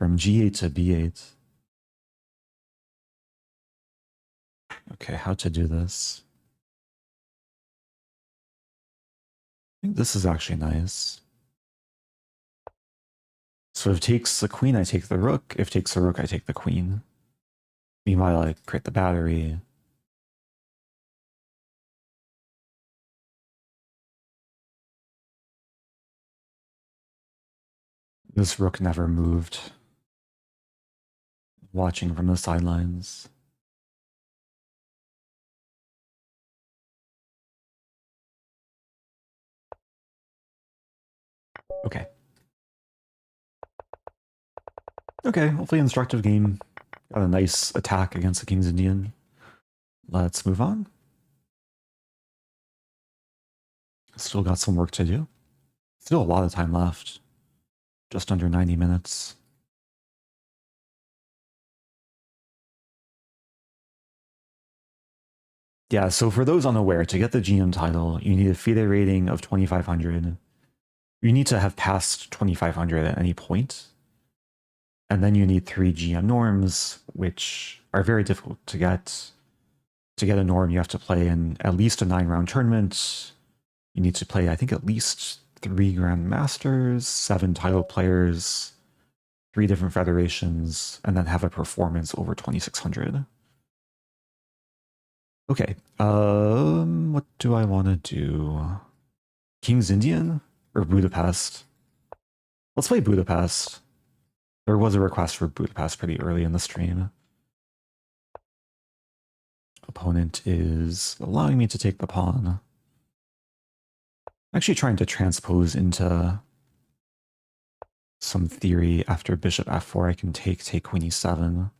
Speaker 1: G8 to B8. Okay, how to do this? I think this is actually nice. So if it takes the queen, I take the rook. If it takes the rook, I take the queen. Meanwhile, I create the battery. This rook never moved. Watching from the sidelines. Okay. Okay, hopefully instructive game. Got a nice attack against the King's Indian. Let's move on. Still got some work to do. Still a lot of time left. Just under 90 minutes. Yeah, so for those unaware, to get the GM title, you need a FIDE rating of 2,500. You need to have passed 2,500 at any point. And then you need 3 GM norms, which are very difficult to get. To get a norm, you have to play in at least a 9-round tournament. You need to play, I think, at least 3 Grandmasters, 7 title players, 3 different federations, and then have a performance over 2,600. Okay, what do I want to do? King's Indian or Budapest? Let's play Budapest. There was a request for Budapest pretty early in the stream. Opponent is allowing me to take the pawn. I'm actually trying to transpose into some theory. After bishop f4, I can take queen e7.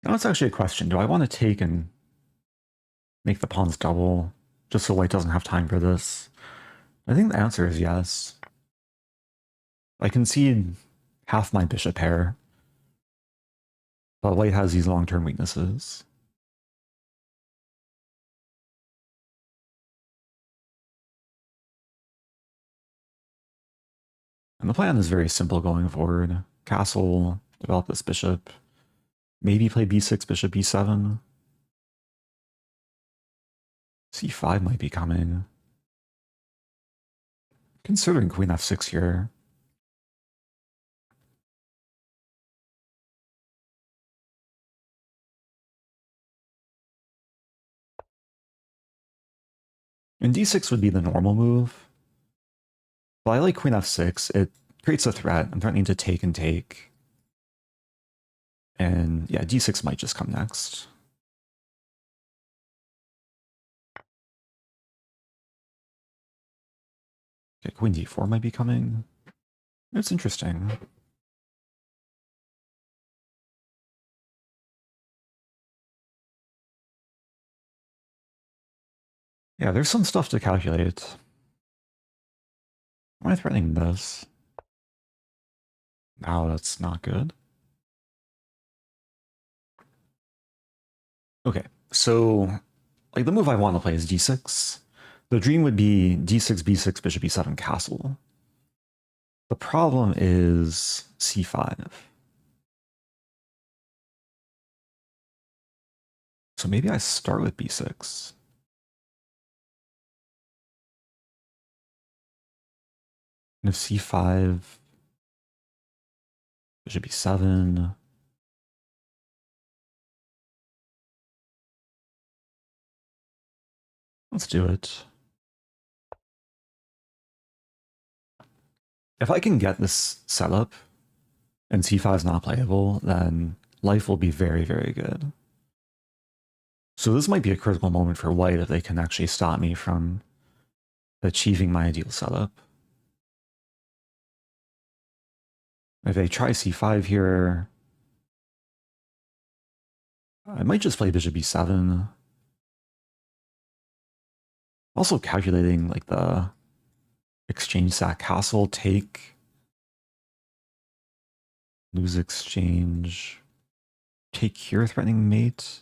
Speaker 1: Now it's actually a question. Do I want to take and make the pawns double just so white doesn't have time for this? I think the answer is yes. I concede half my bishop pair, but white has these long-term weaknesses. And the plan is very simple going forward. Castle, develop this bishop, maybe play b6, bishop b7. c5 might be coming. Considering queen f6 here. And d6 would be the normal move. But I like queen f6. It creates a threat. I'm threatening to take and take. And yeah, d6 might just come next. Okay, queen d4 might be coming. It's interesting. Yeah, there's some stuff to calculate. Am I threatening this? Now that's not good. Okay, so like the move I want to play is d6. The dream would be d6, b6, bishop e7, castle. The problem is c5. So maybe I start with b6. And if c5, bishop e7. Let's do it. If I can get this setup and c5 is not playable, then life will be very, very good. So this might be a critical moment for white if they can actually stop me from achieving my ideal setup. If they try c5 here, I might just play bishop b7. Also calculating like the exchange sack castle take, lose exchange, take here threatening mate.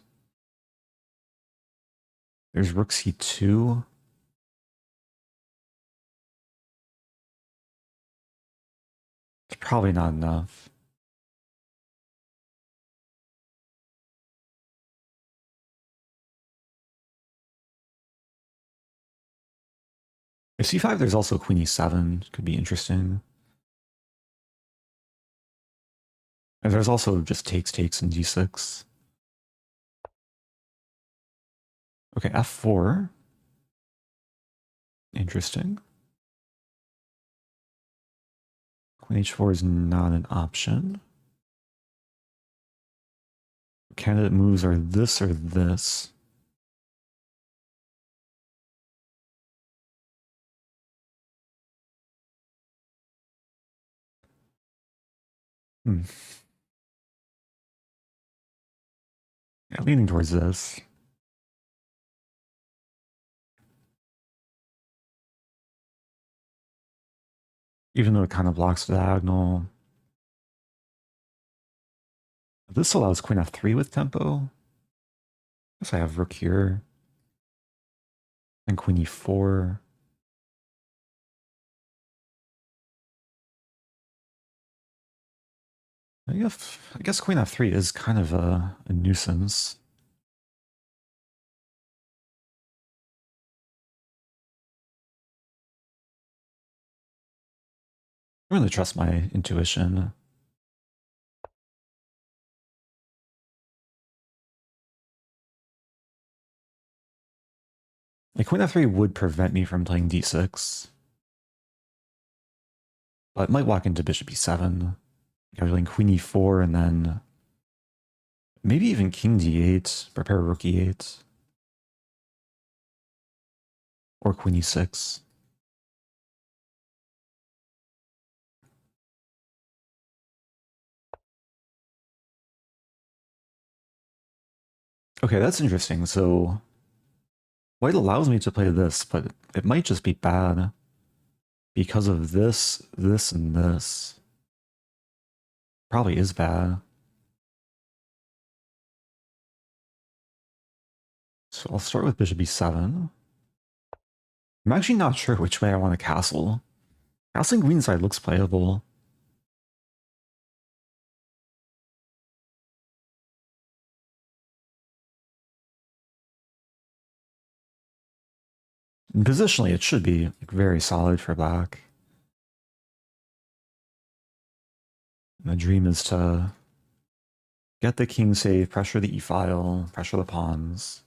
Speaker 1: There's rook c2. It's probably not enough. If c5, there's also queen e7. Could be interesting. And there's also just takes in d6. Okay, f4. Interesting. Queen h4 is not an option. Candidate moves are this or this. Yeah, leaning towards this. Even though it kind of blocks the diagonal. This allows queen f3 with tempo. Guess I have rook here. And queen e4. I guess queen f3 is kind of a nuisance. I really trust my intuition. Like queen f3 would prevent me from playing d6. But it might walk into bishop e7. Calculating queen e4 and then maybe even king d8, prepare rook e8. Or queen e6. Okay, that's interesting. So white allows me to play this, but it might just be bad because of this, this, and this. Probably is bad. So I'll start with bishop e7. I'm actually not sure which way I want to castle. Castling queenside looks playable. And positionally, it should be like very solid for black. And the dream is to get the king safe, pressure the e-file, pressure the pawns.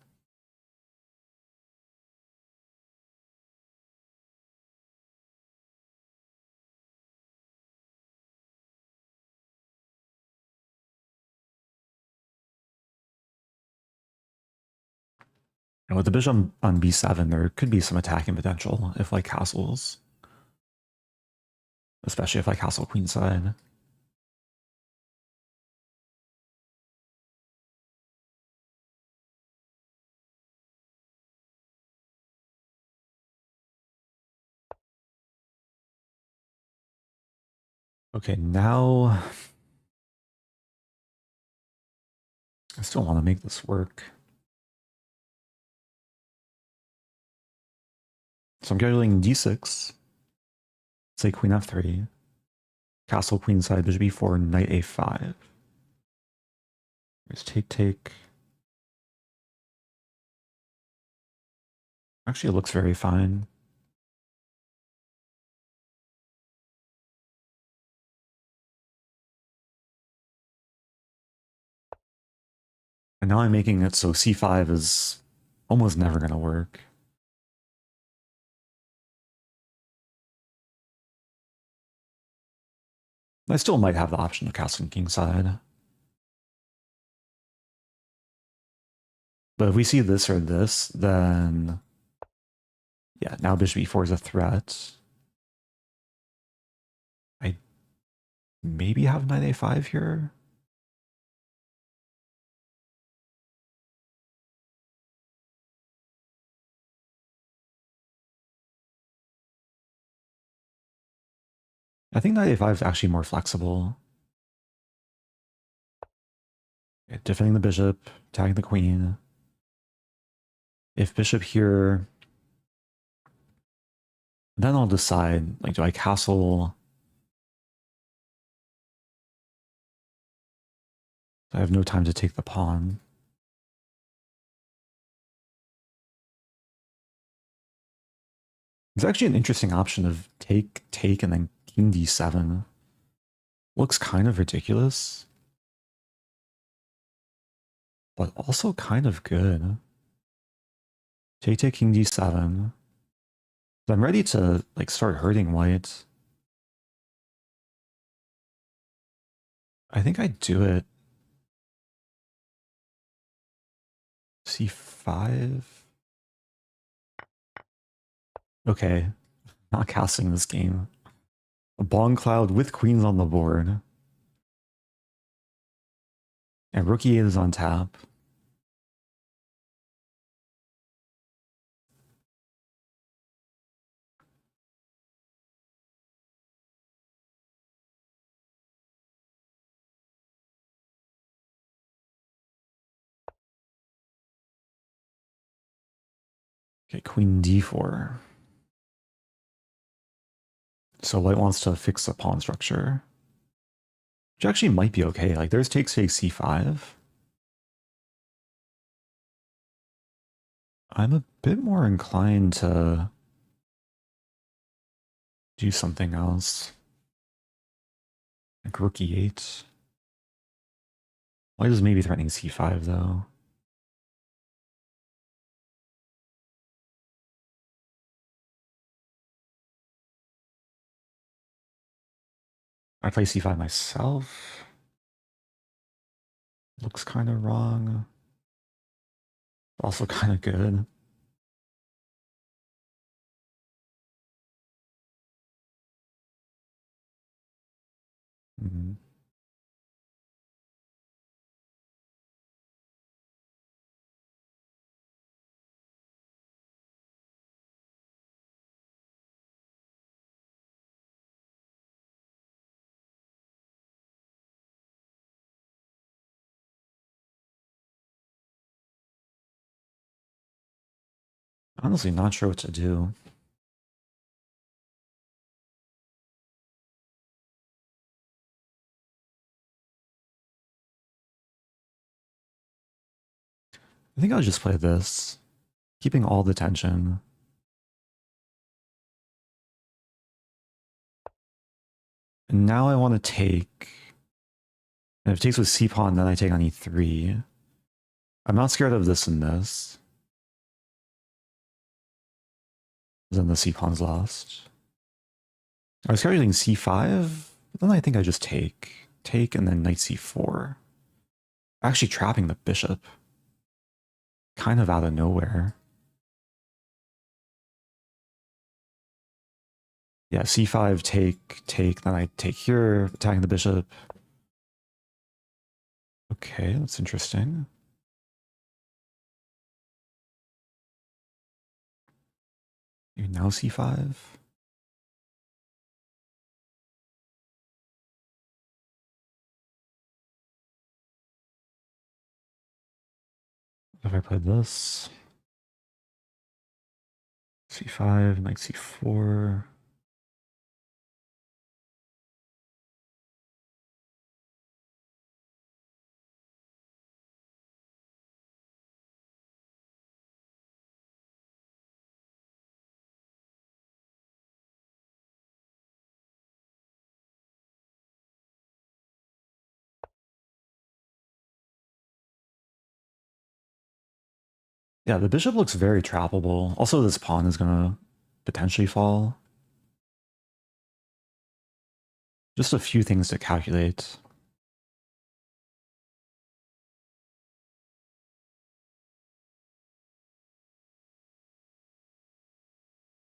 Speaker 1: And with the bishop on b7, there could be some attacking potential if like castles. Especially if I castle queenside. Okay, now I still want to make this work. So I'm calculating d6, say queen f3, castle queenside, bishop e4, knight a5. There's take. Actually, it looks very fine. And now I'm making it so c5 is almost never going to work. I still might have the option of castling kingside. But if we see this or this, then yeah, now bishop e4 is a threat. I maybe have knight a5 here. I think knight a5 is actually more flexible. Okay, defending the bishop, attacking the queen. If bishop here, then I'll decide, like, do I castle? I have no time to take the pawn. It's actually an interesting option of take, and then king d7. Looks kind of ridiculous, but also kind of good. Take, king d7. I'm ready to like start hurting white. I think I do it. c5. Okay, not casting this game. A Bong Cloud with queens on the board. And rook e8 is on tap. Okay, queen d4. So white wants to fix the pawn structure. Which actually might be okay. Like there's take c5. I'm a bit more inclined to do something else. Like rook e8. White is maybe threatening c5 though. I play c5 myself. Looks kind of wrong. Also kind of good. Mm-hmm. Honestly, not sure what to do. I think I'll just play this, keeping all the tension. And now I want to take. And if it takes with c-pawn, then I take on e3. I'm not scared of this and this. Then the c-pawn's lost. I was scared of c5, but then I think I just take. Take and then knight c4. Actually trapping the bishop. Kind of out of nowhere. Yeah, c5, take, then I take here, attacking the bishop. Okay, that's interesting. Maybe now c5. If I play this, c5, knight c4. Yeah, the bishop looks very trappable. Also, this pawn is gonna potentially fall. Just a few things to calculate.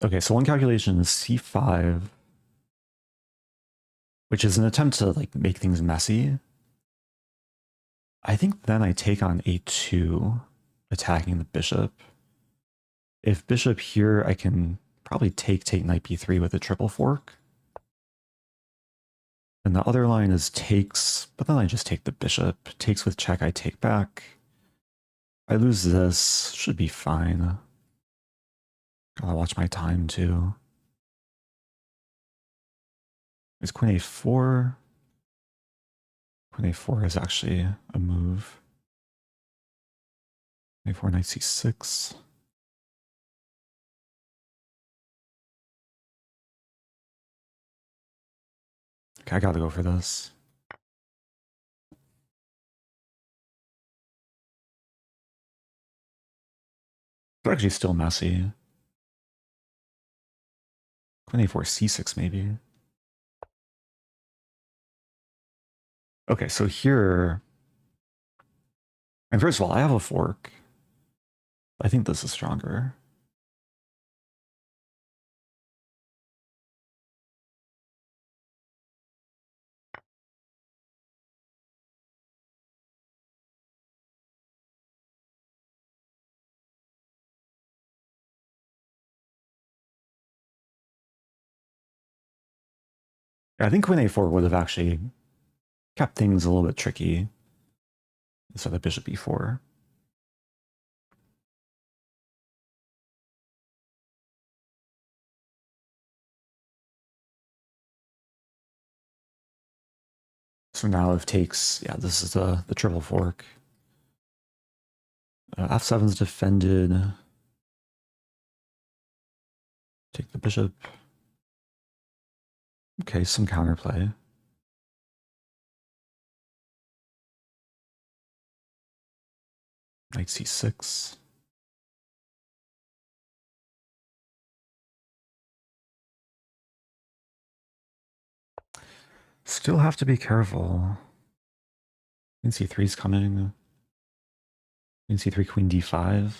Speaker 1: Okay, so one calculation is c5, which is an attempt to like make things messy. I think then I take on a2, attacking the bishop. If bishop here, I can probably take knight b3 with a triple fork. And the other line is takes, but then I just take the bishop. Takes with check, I take back. I lose this, should be fine. Gotta watch my time too. It's queen a4. Queen a4 is actually a move. A4, knight c6. Okay, I gotta go for this. It's actually still messy. Queen a4, c6 maybe. Okay, so here... And first of all, I have a fork. I think this is stronger. I think queen a4 would have actually kept things a little bit tricky instead of bishop e4. So now if takes, yeah, this is the triple fork. F7 is defended. Take the bishop. Okay, some counterplay. Knight c6. Still have to be careful. Queen c3 is coming. Queen c3, queen d5.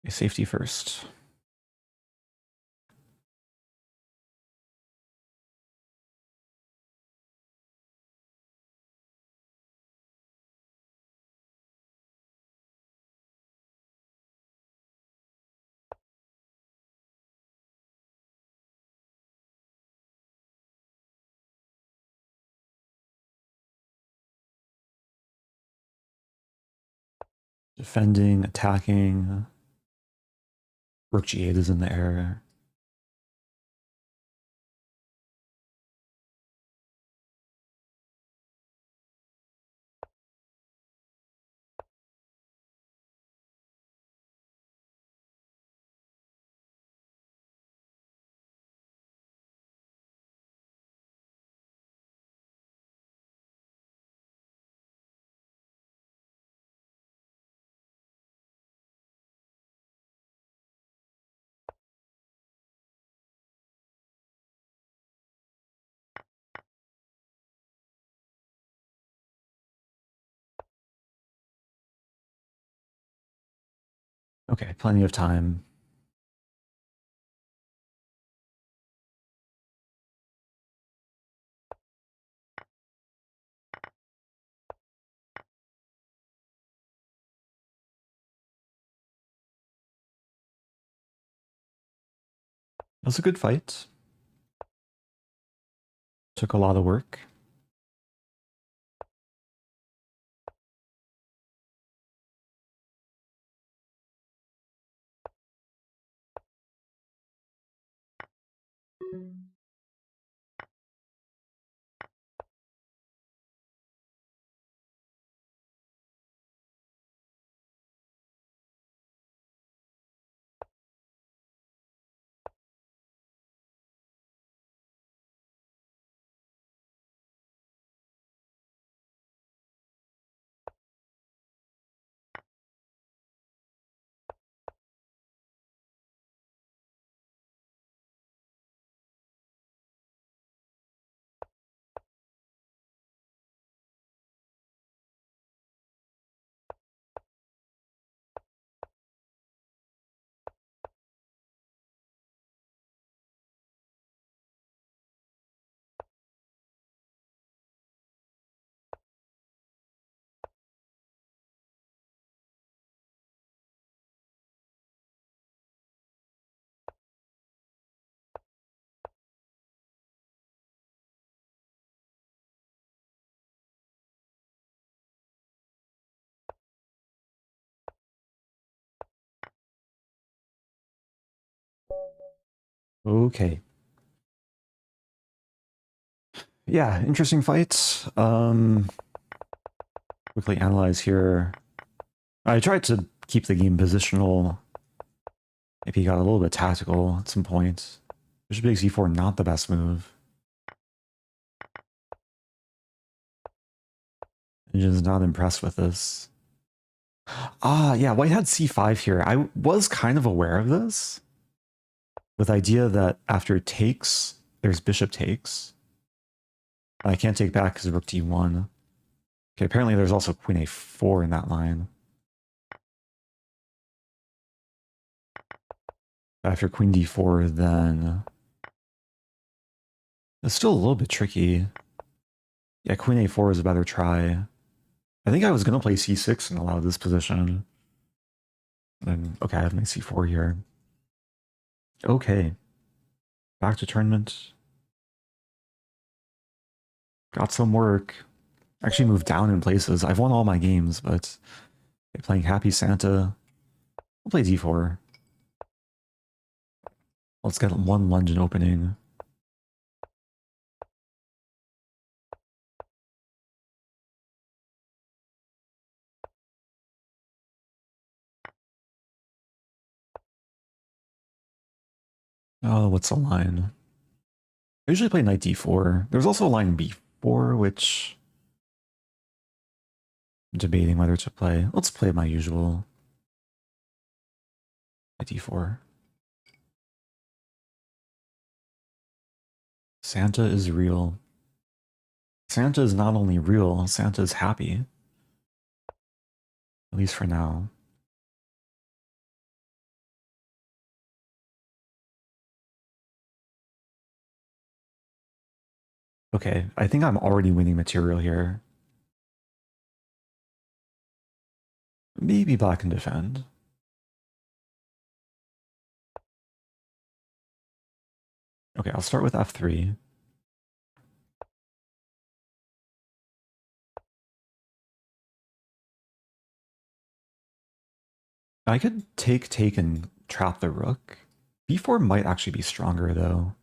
Speaker 1: A safety first. Defending, attacking. Rook g8 is in the air. Okay, plenty of time. It was a good fight. Took a lot of work. Okay. Yeah, interesting fight. Quickly analyze here. I tried to keep the game positional. Maybe got a little bit tactical at some point. Bishop takes e4, not the best move. I'm just not impressed with this. Ah, yeah, white had c5 here. I was kind of aware of this. With the idea that after takes, there's bishop takes. I can't take back because of rook d1. Okay, apparently there's also queen a4 in that line. After queen d4, then... It's still a little bit tricky. Yeah, queen a4 is a better try. I think I was going to play c6 and allow this position. And, okay, I have my c4 here. Okay. Back to tournament. Got some work. Actually moved down in places. I've won all my games, but playing Happysanta. We'll play d4. Let's get one London opening. Oh, what's the line? I usually play knight d4. There's also a line b4, which I'm debating whether to play. Let's play my usual knight d4. Santa is real. Santa is not only real, Santa is happy. At least for now. Okay, I think I'm already winning material here. Maybe black can defend. Okay, I'll start with f3. I could take, and trap the rook. b4 might actually be stronger, though.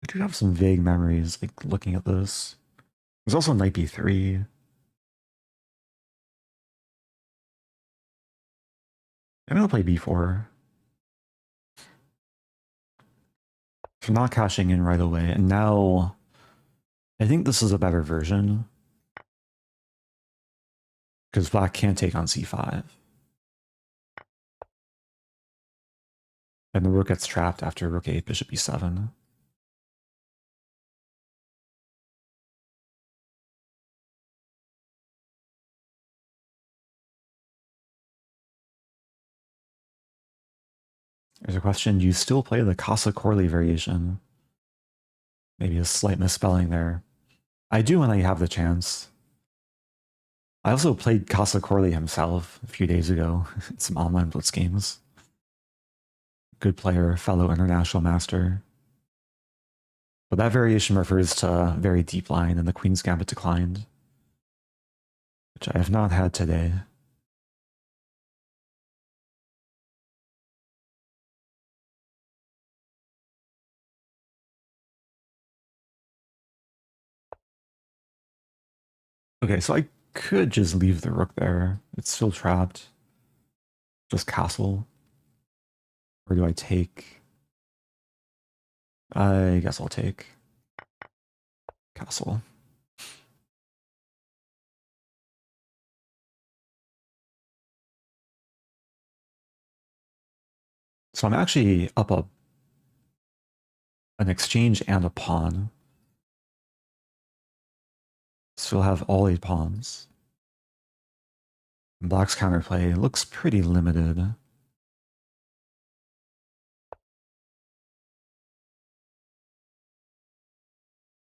Speaker 1: I do have some vague memories, like, looking at this. There's also knight b3. I'm gonna play b4. So not cashing in right away, and now I think this is a better version. Because black can't take on c5. And the rook gets trapped after rook 8, bishop e7. There's a question, do you still play the Casa-Corley variation? Maybe a slight misspelling there. I do when I have the chance. I also played Casa-Corley himself a few days ago in some online blitz games. Good player, fellow international master. But that variation refers to very deep line and the Queen's Gambit declined, which I have not had today. Okay, so I could just leave the rook there. It's still trapped. Just castle. Or do I take? I guess I'll take castle. So I'm actually up an exchange and a pawn. Still have all 8 pawns. And black's counterplay looks pretty limited.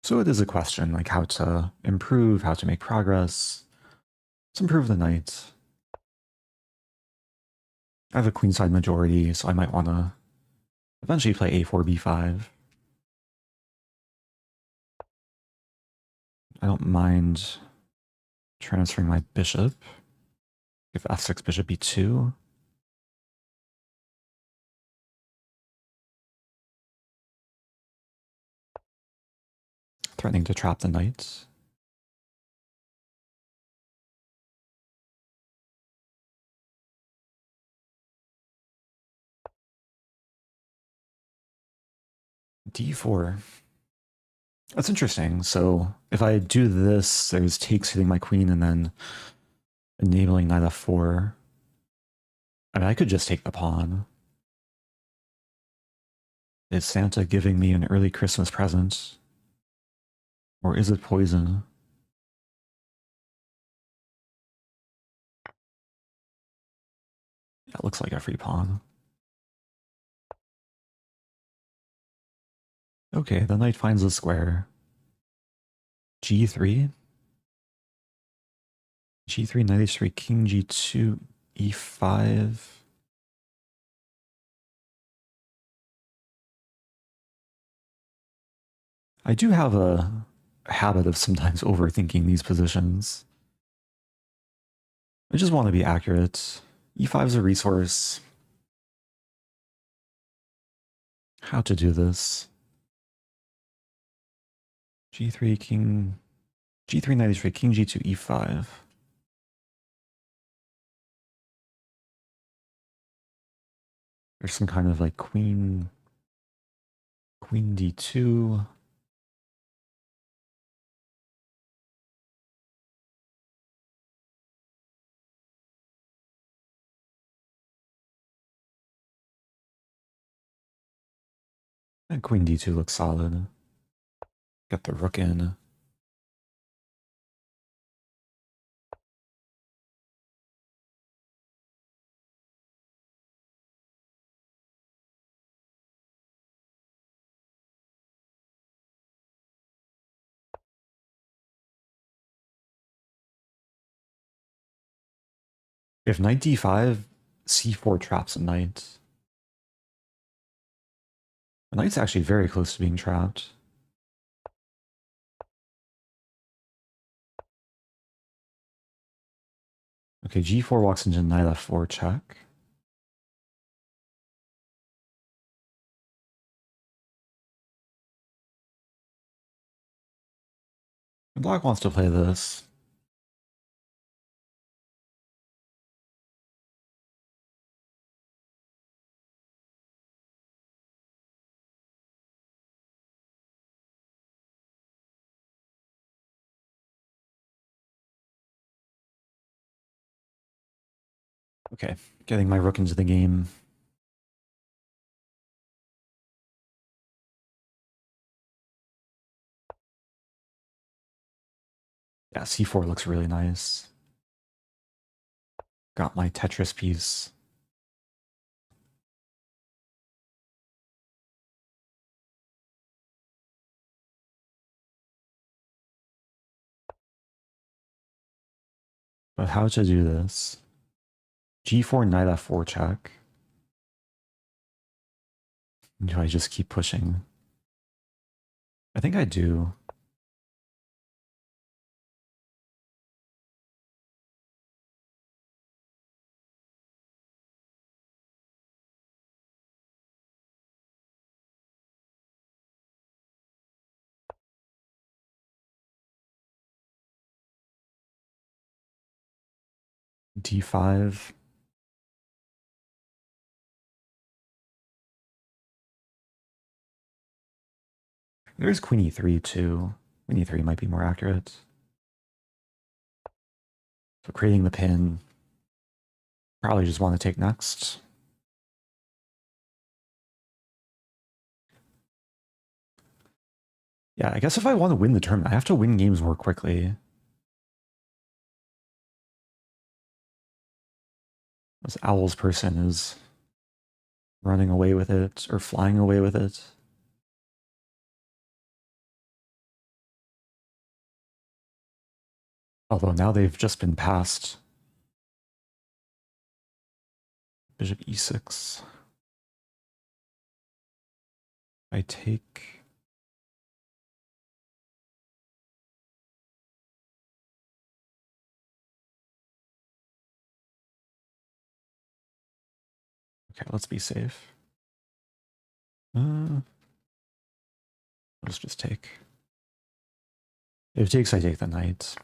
Speaker 1: So it is a question, like how to improve, how to make progress. Let's improve the knight. I have a queenside majority, so I might want to eventually play a4, b5. I don't mind Transferring my bishop. If f6, bishop b2. Threatening to trap the knight. d4. That's interesting. So if I do this, there's takes hitting my queen and then enabling knight f4. I mean, I could just take the pawn. Is Santa giving me an early Christmas present? Or is it poison? That looks like a free pawn. Okay, the knight finds a square. g3. g3, knight h3, king g2, e5. I do have a habit of sometimes overthinking these positions. I just want to be accurate. e5 is a resource. How to do this? g3, king, g3, knight h3, king g2, e5. There's some kind of like queen d2. And queen d2 looks solid. Get the rook in. If knight d5, c4 traps a knight. The knight's actually very close to being trapped. Okay, g4 walks into knight f4 check. Black wants to play this. Okay, getting my rook into the game. Yeah, c4 looks really nice. Got my Tetris piece. But how to do this? g4, knight f4 check. Do I just keep pushing? I think I do. d5. There's queen e3 too. Queen e3 might be more accurate. So creating the pin. Probably just want to take next. Yeah, I guess if I want to win the tournament, I have to win games more quickly. This Owls person is running away with it, or flying away with it. Although now they've just been passed. Bishop e6. I take... Okay, let's be safe. Let's just take. If it takes, I take the knight.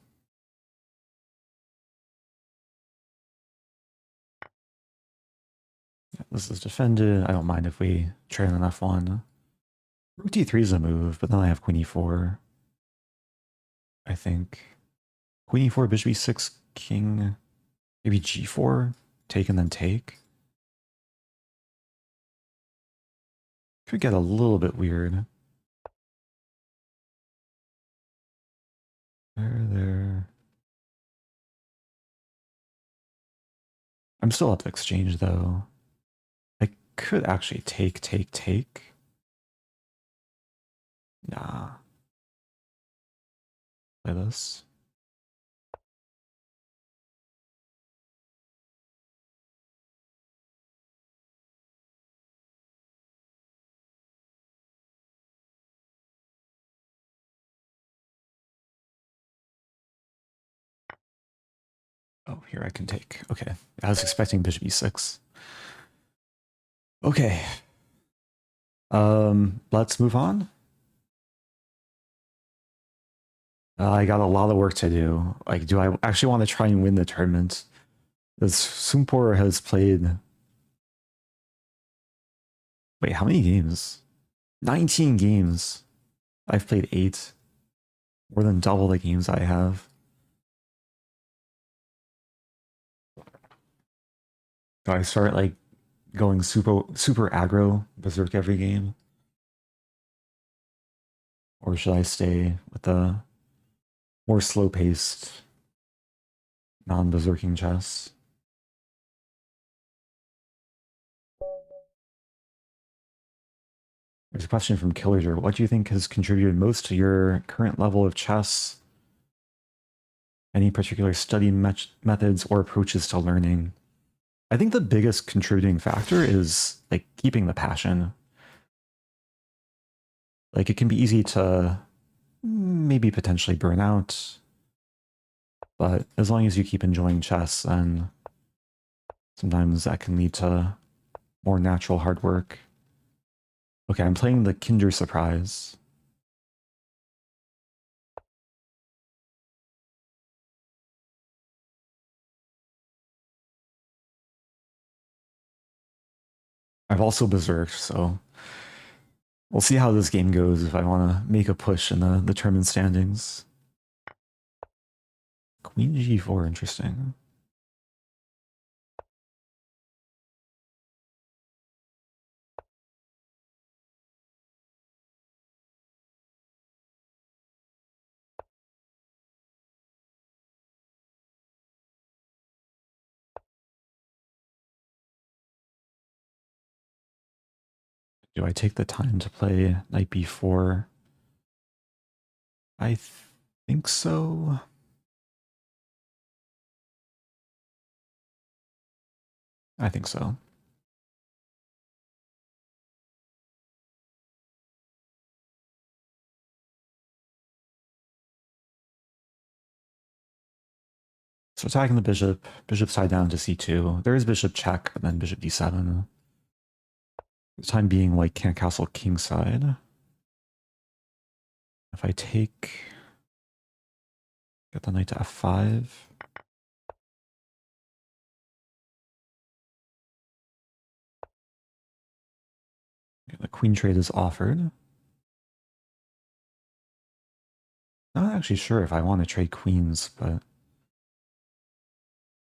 Speaker 1: This is defended. I don't mind if we trade on F1. Rook D3 is a move, but then I have Queen E4. I think. Queen E4, Bishop E6, King. Maybe G4. Take and then take. Could get a little bit weird. There. I'm still up to exchange though. I could actually take. Nah. Play this. Oh, here I can take. Okay. I was expecting Bishop E6. Okay. Let's move on. I got a lot of work to do. Like, do I actually want to try and win the tournament? This Sumpor has played... Wait, how many games? 19 games. I've played 8. More than double the games I have. Do I start, like, going super aggro, berserk every game? Or should I stay with the more slow-paced, non-berserking chess? There's a question from Killager. What do you think has contributed most to your current level of chess? Any particular study methods or approaches to learning? I think the biggest contributing factor is like keeping the passion. Like it can be easy to maybe potentially burn out, but as long as you keep enjoying chess, then sometimes that can lead to more natural hard work. Okay, I'm playing the Kinder Surprise. I've also berserked, so we'll see how this game goes if I want to make a push in the tournament standings. Queen G4, interesting. Do I take the time to play knight b4? I think so. I think so. So attacking the bishop, bishop side down to c2. There is bishop check, and then bishop d7. For the time being, like can't castle king side. If I take, get the knight to f5. Okay, the queen trade is offered. Not actually sure if I want to trade queens, but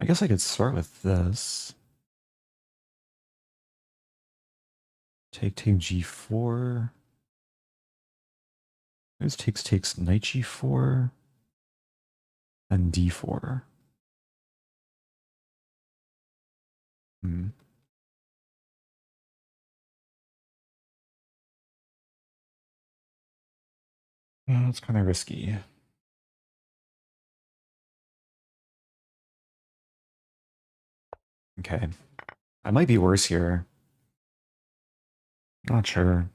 Speaker 1: I guess I could start with this. Take g4. There's takes knight g4 and d4. It's kind of risky. Okay. I might be worse here. Not sure.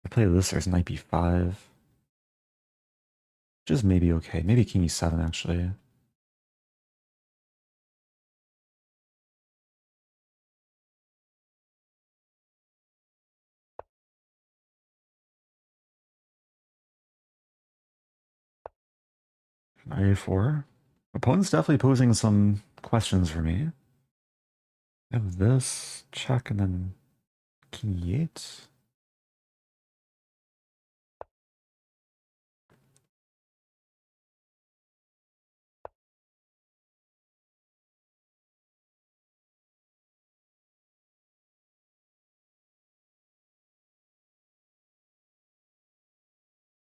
Speaker 1: I play this, there's knight b5. Which is maybe okay. Maybe king e7, actually. A4. Opponent's definitely posing some questions for me. I have this, check, and then king e8.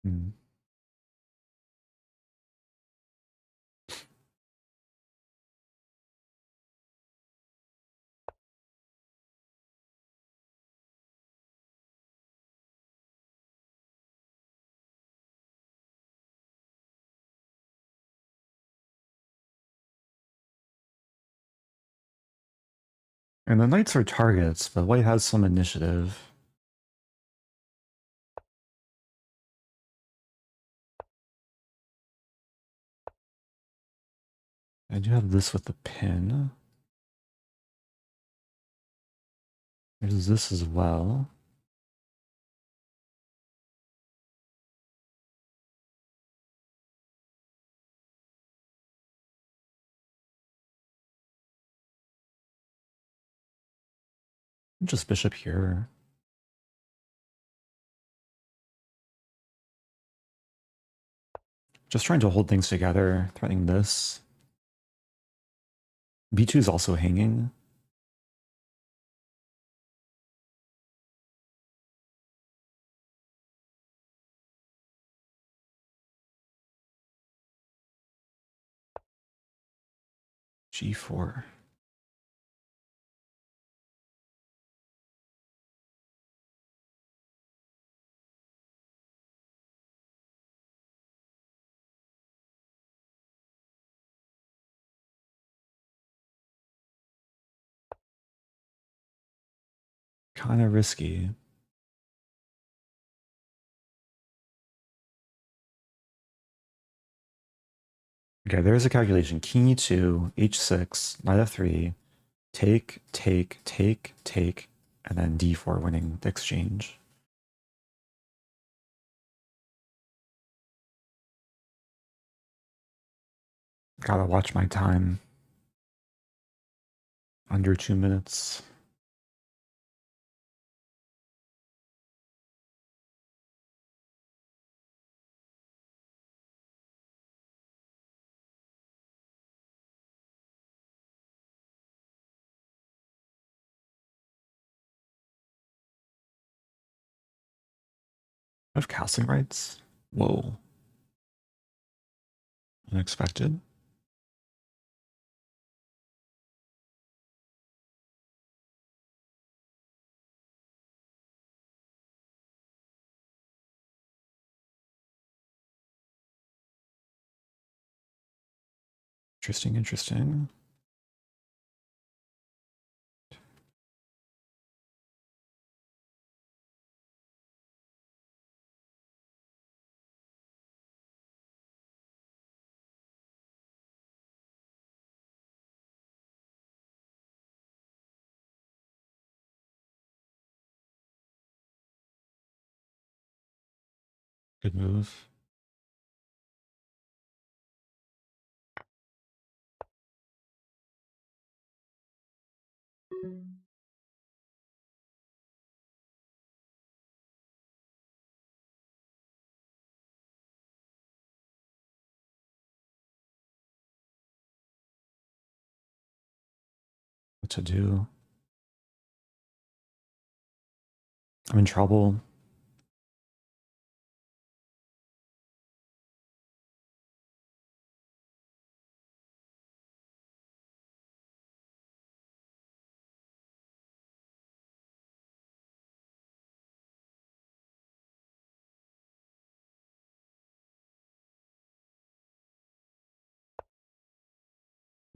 Speaker 1: Hmm. And the knights are targets, but white has some initiative. I do have this with the pin. There's this as well. Just bishop here. Just trying to hold things together, threatening this. B2 is also hanging. G4. Kind of risky. Okay, there's a calculation. King e2, h6, knight f3, take, take, take, take, and then d4 winning the exchange. Gotta watch my time. Under 2 minutes. I have casting rights? Whoa. Unexpected. Interesting, interesting. Good move. What to do? I'm in trouble.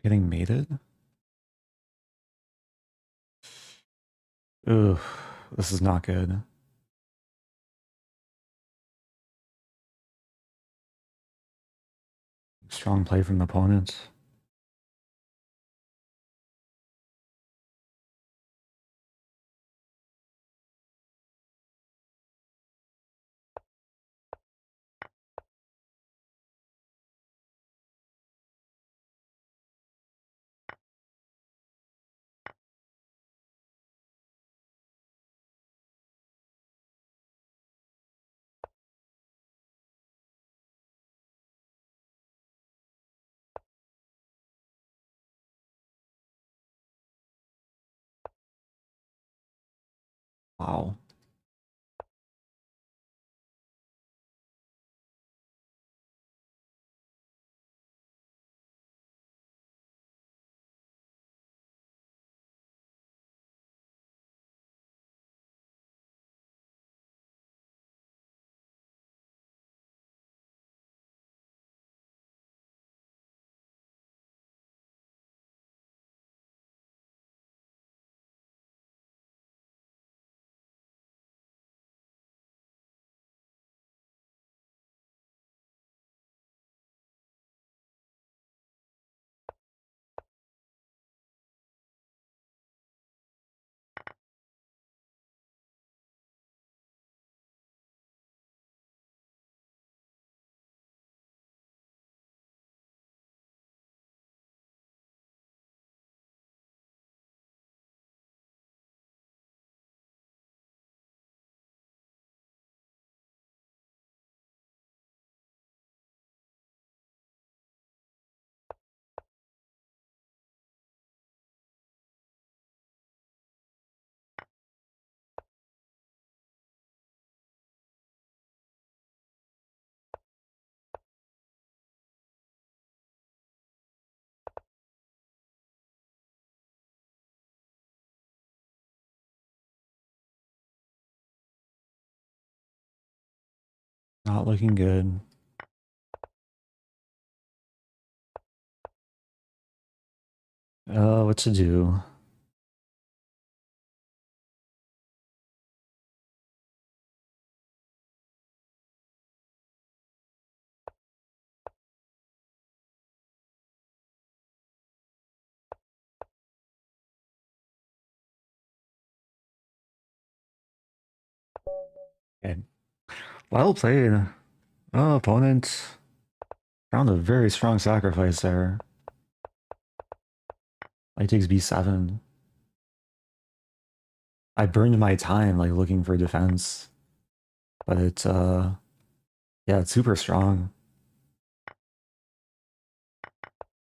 Speaker 1: Getting mated? Ugh, this is not good. Strong play from the opponent. Wow. Not looking good. What to do? Okay. Well played. Oh, opponent found a very strong sacrifice there. Knight takes b7. I burned my time like looking for defense, but it's yeah, it's super strong.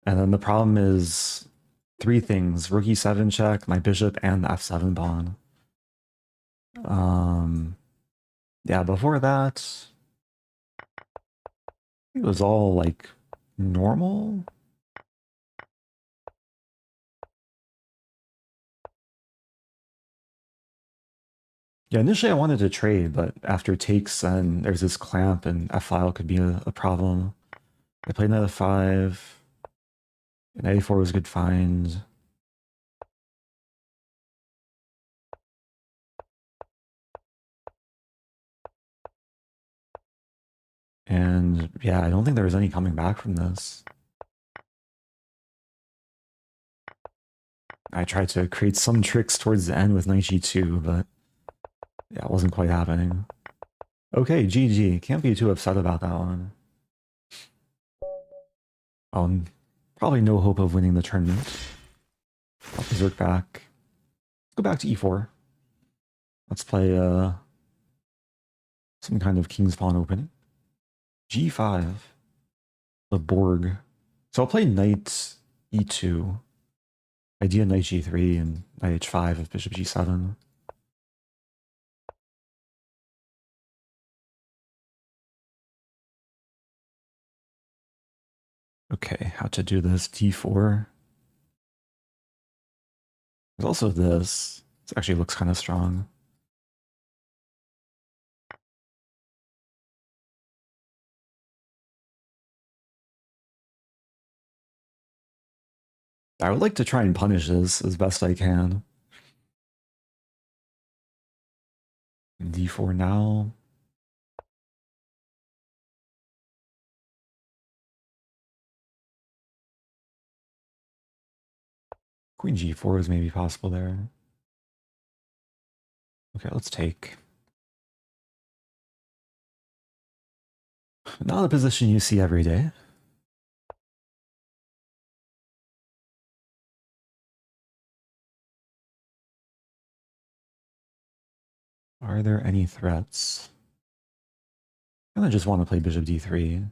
Speaker 1: And then the problem is three things: rook e7 check, my bishop, and the f7 pawn. Yeah, before that, it was all like normal. Yeah, initially I wanted to trade, but after takes and there's this clamp and f-file could be a problem. I played knight f5. Knight a4 was a good find. And yeah, I don't think there was any coming back from this. I tried to create some tricks towards the end with knight g2, but yeah, it wasn't quite happening. Okay, GG. Can't be too upset about that one. Probably no hope of winning the tournament. I'll berserk back. Let's go back to e4. Let's play some kind of king's pawn opening. g5. The Borg. So I'll play knight e2. Idea knight g3 and knight h5 of bishop g7. Okay, how to do this? d4. There's also this. This actually looks kind of strong. I would like to try and punish this as best I can. d4 now. Queen g4 is maybe possible there. Okay, let's take. Not a position you see every day. Are there any threats? I just want to play bishop d3.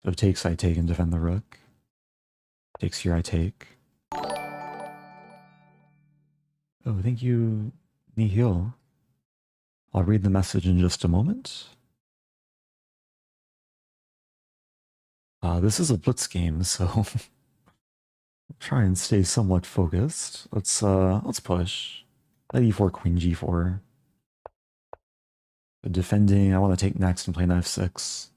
Speaker 1: If takes, I take and defend the rook. Takes here, I take. Oh, thank you, Nihil. I'll read the message in just a moment. This is a blitz game, so try and stay somewhat focused. Let's push. Knight e4, queen g4. The defending, I want to take next and play knight f6.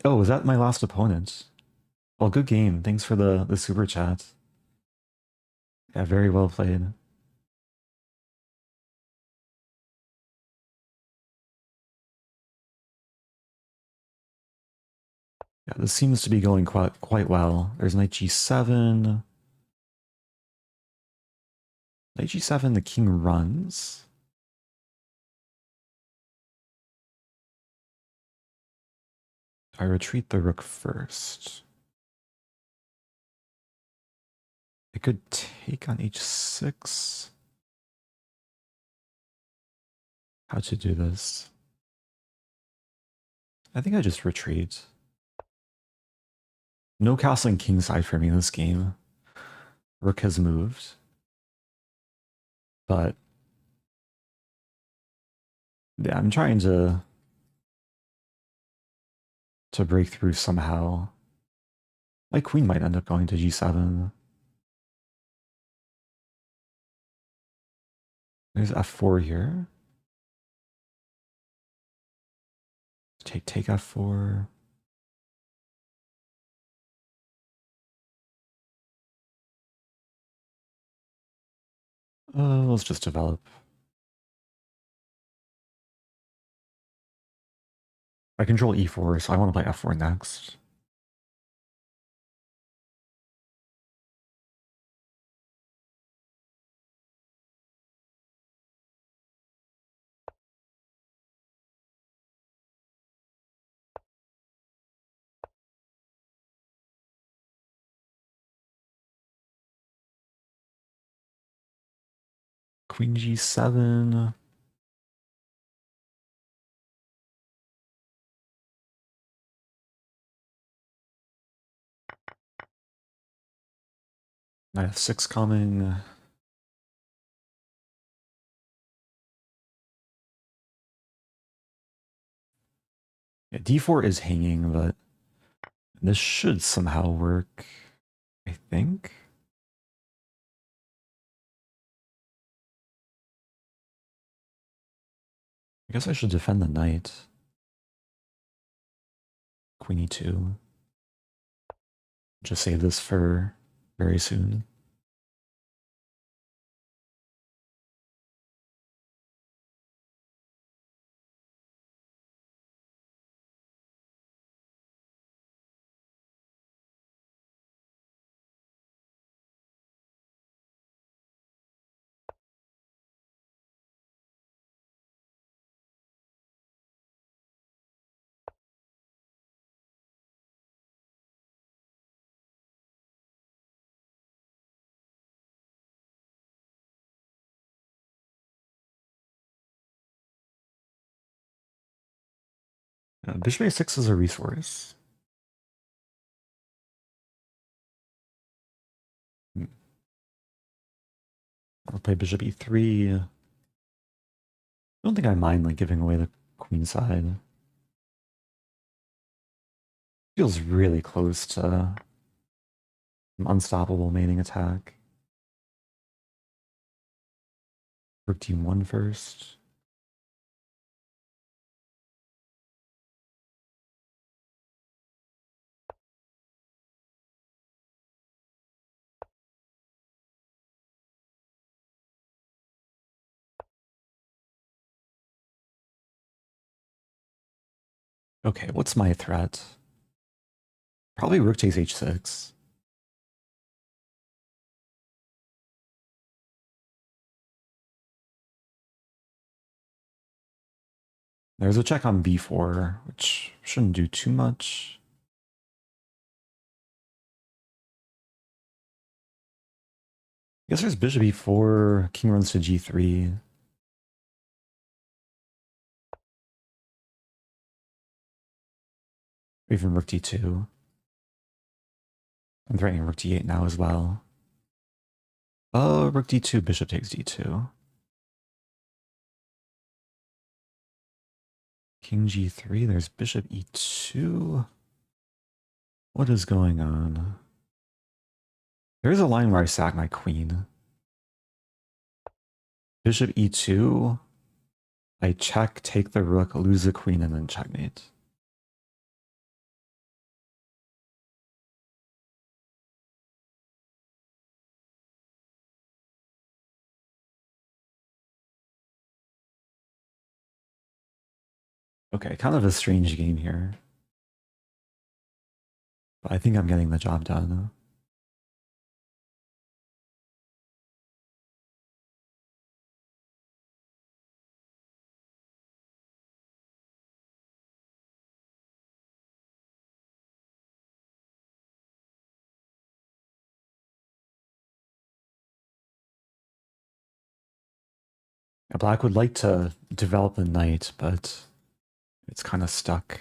Speaker 1: Oh, was that my last opponent? Well, good game. Thanks for the super chat. Yeah, very well played. Yeah, this seems to be going quite well. There's knight g7. Knight g7, the king runs. I retreat the rook first. I could take on h6. How to do this? I think I just retreat. No castling kingside for me in this game. Rook has moved. But yeah, I'm trying to break through somehow. My queen might end up going to g7. There's f4 here. Take f4. Let's just develop. I control e4, so I want to play f4 next. Queen g7. Knight f6 coming. Yeah, d4 is hanging, but this should somehow work, I think. I guess I should defend the knight. Queen e2. Just save this for very soon. Bishop a6 is a resource. I'll play bishop e3. I don't think I mind like giving away the queen side. Feels really close to an unstoppable mating attack. Rook d1 first. Okay, what's my threat? Probably rook takes h6. There's a check on b4, which shouldn't do too much. I guess there's bishop e4, king runs to g3. even rook d2. I'm threatening rook d8 now as well. Oh, rook d2, bishop takes d2. King g3, there's bishop e2. What is going on? There's a line where I sack my queen. Bishop e2. I check, take the rook, lose the queen, and then checkmate. Okay, kind of a strange game here. But I think I'm getting the job done. Black would like to develop the knight, but it's kind of stuck.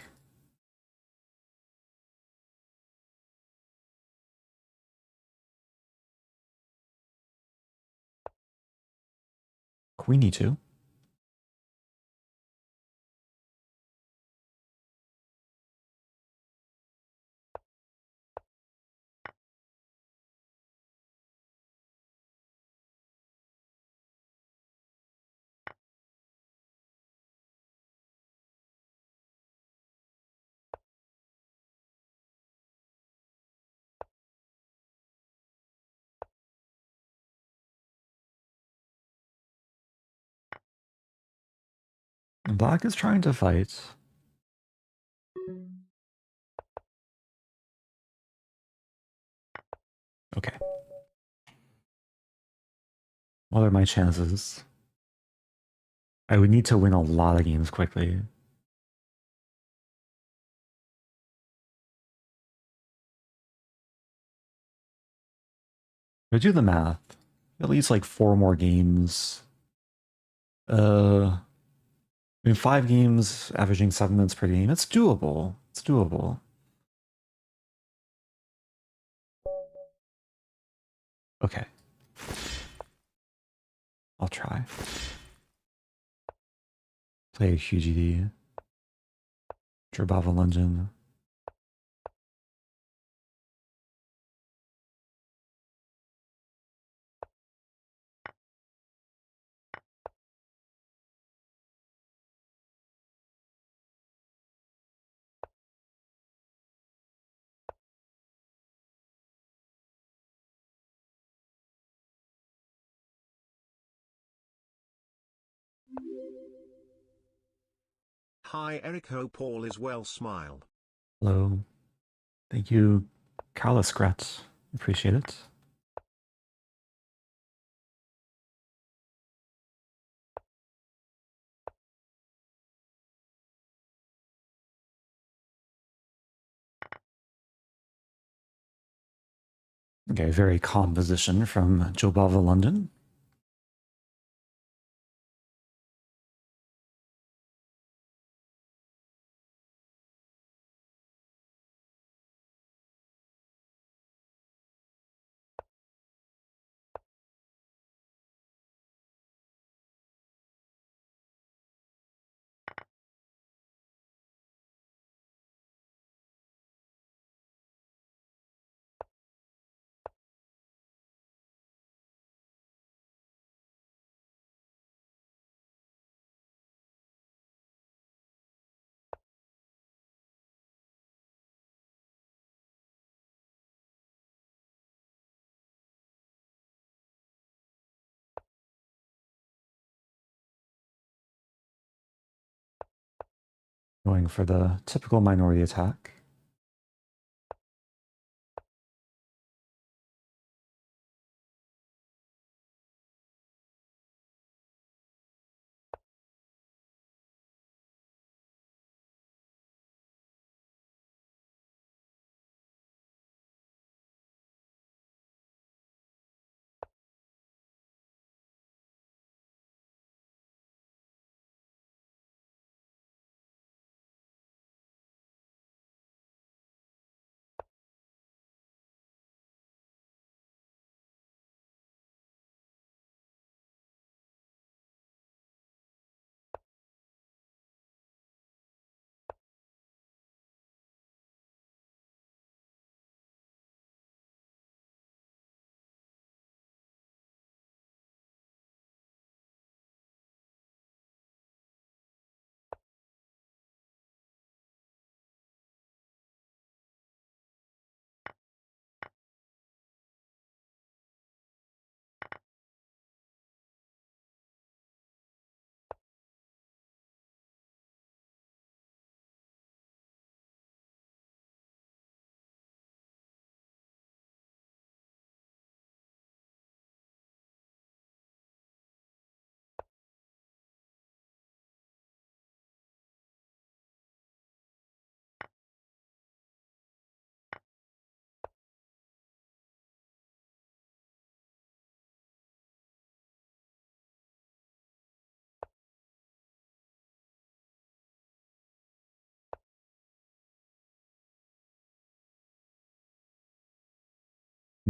Speaker 1: Queen e2. And Black is trying to fight. Okay. What are my chances? I would need to win a lot of games quickly. But do the math. At least like 4 more games. In 5 games, averaging 7 minutes per game. It's doable. It's doable. Okay. I'll try. Play a QGD. Jobava London.
Speaker 2: Hi Eric, hope all is well, smile.
Speaker 1: Hello. Thank you, Carlos. Appreciate it. Okay, very calm position from Jobava London. Going for the typical minority attack.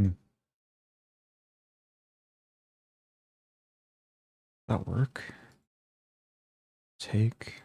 Speaker 1: Hmm. That work? Take.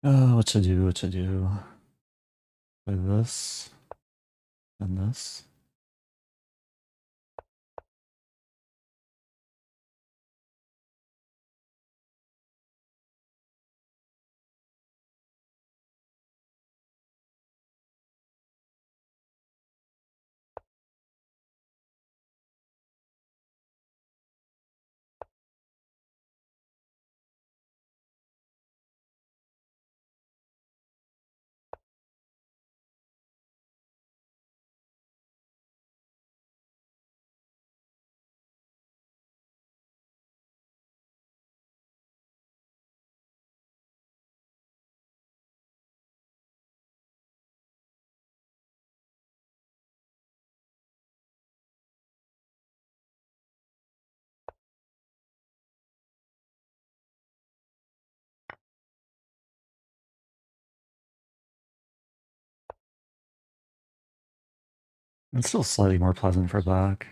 Speaker 1: Oh, what to do, what to do. Play this. And this. It's still slightly more pleasant for black.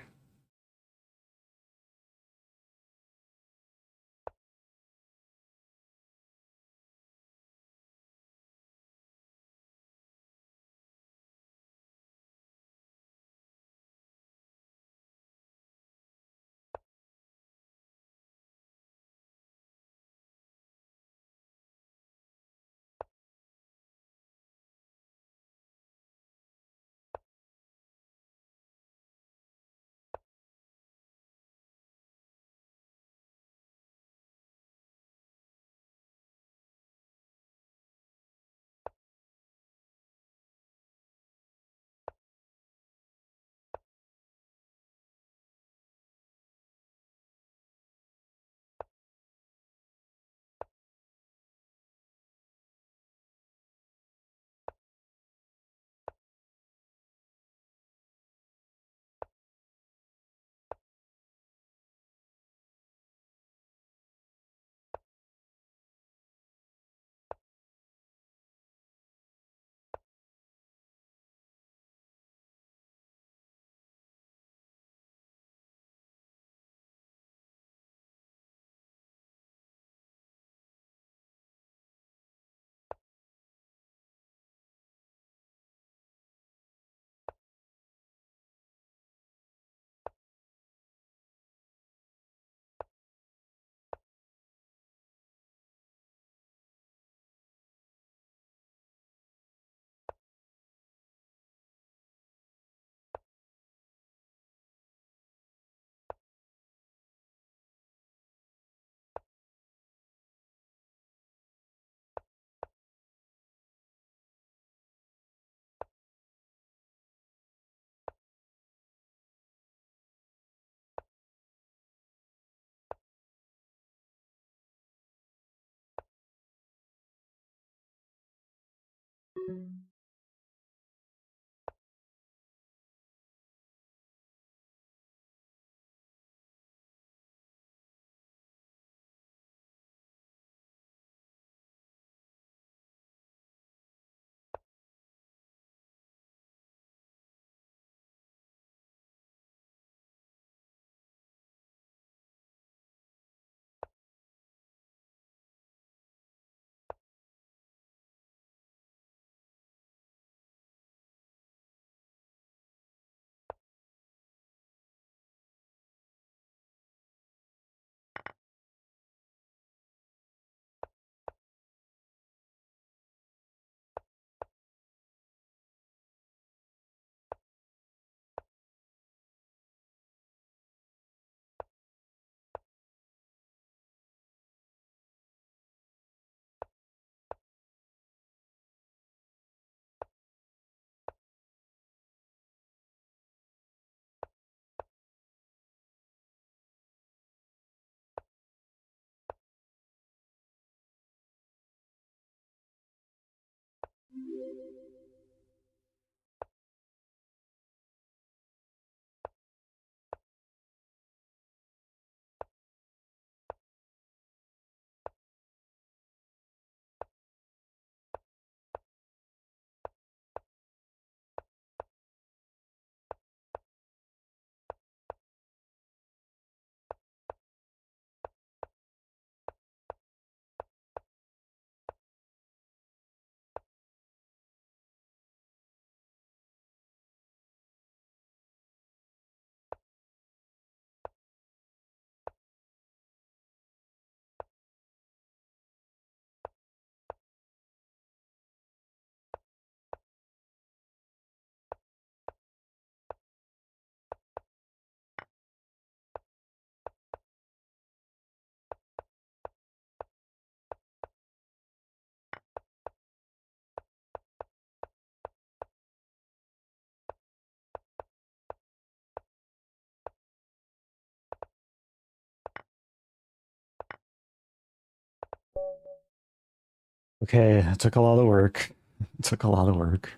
Speaker 1: Okay, it took a lot of work. It took a lot of work.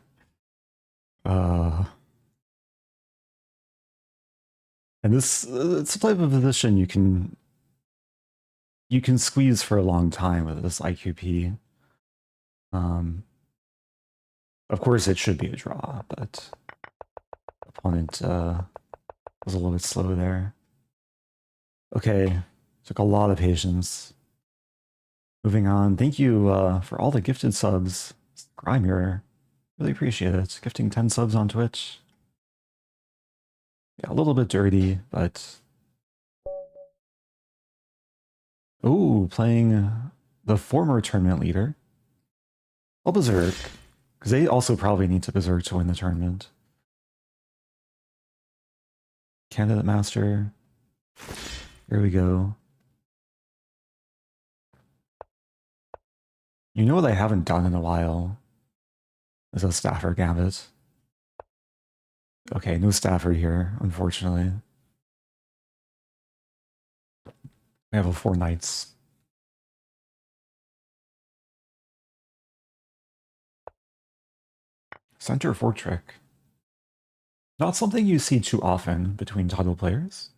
Speaker 1: And this it's a type of position you can squeeze for a long time with this IQP. Of course, it should be a draw, but opponent was a little bit slow there. Okay, took a lot of patience. Moving on. Thank you for all the gifted subs. Grimer, really appreciate it. Gifting 10 subs on Twitch. Yeah, a little bit dirty, but... Ooh, playing the former tournament leader. I'll Berserk, because they also probably need to Berserk to win the tournament. Candidate Master. Here we go. You know what I haven't done in a while? Is a Stafford Gambit. Okay, no Stafford here, unfortunately. We have a 4 knights. Center fork trick. Not something you see too often between title players.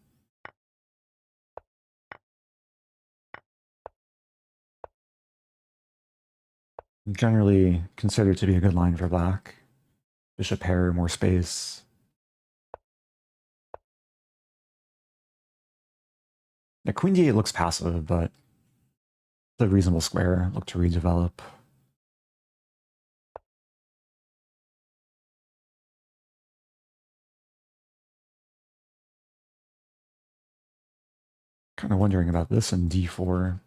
Speaker 1: Generally considered to be a good line for black. Bishop pair, more space. The queen d8 looks passive, but the reasonable square. Look to redevelop. Kind of wondering about this in d4.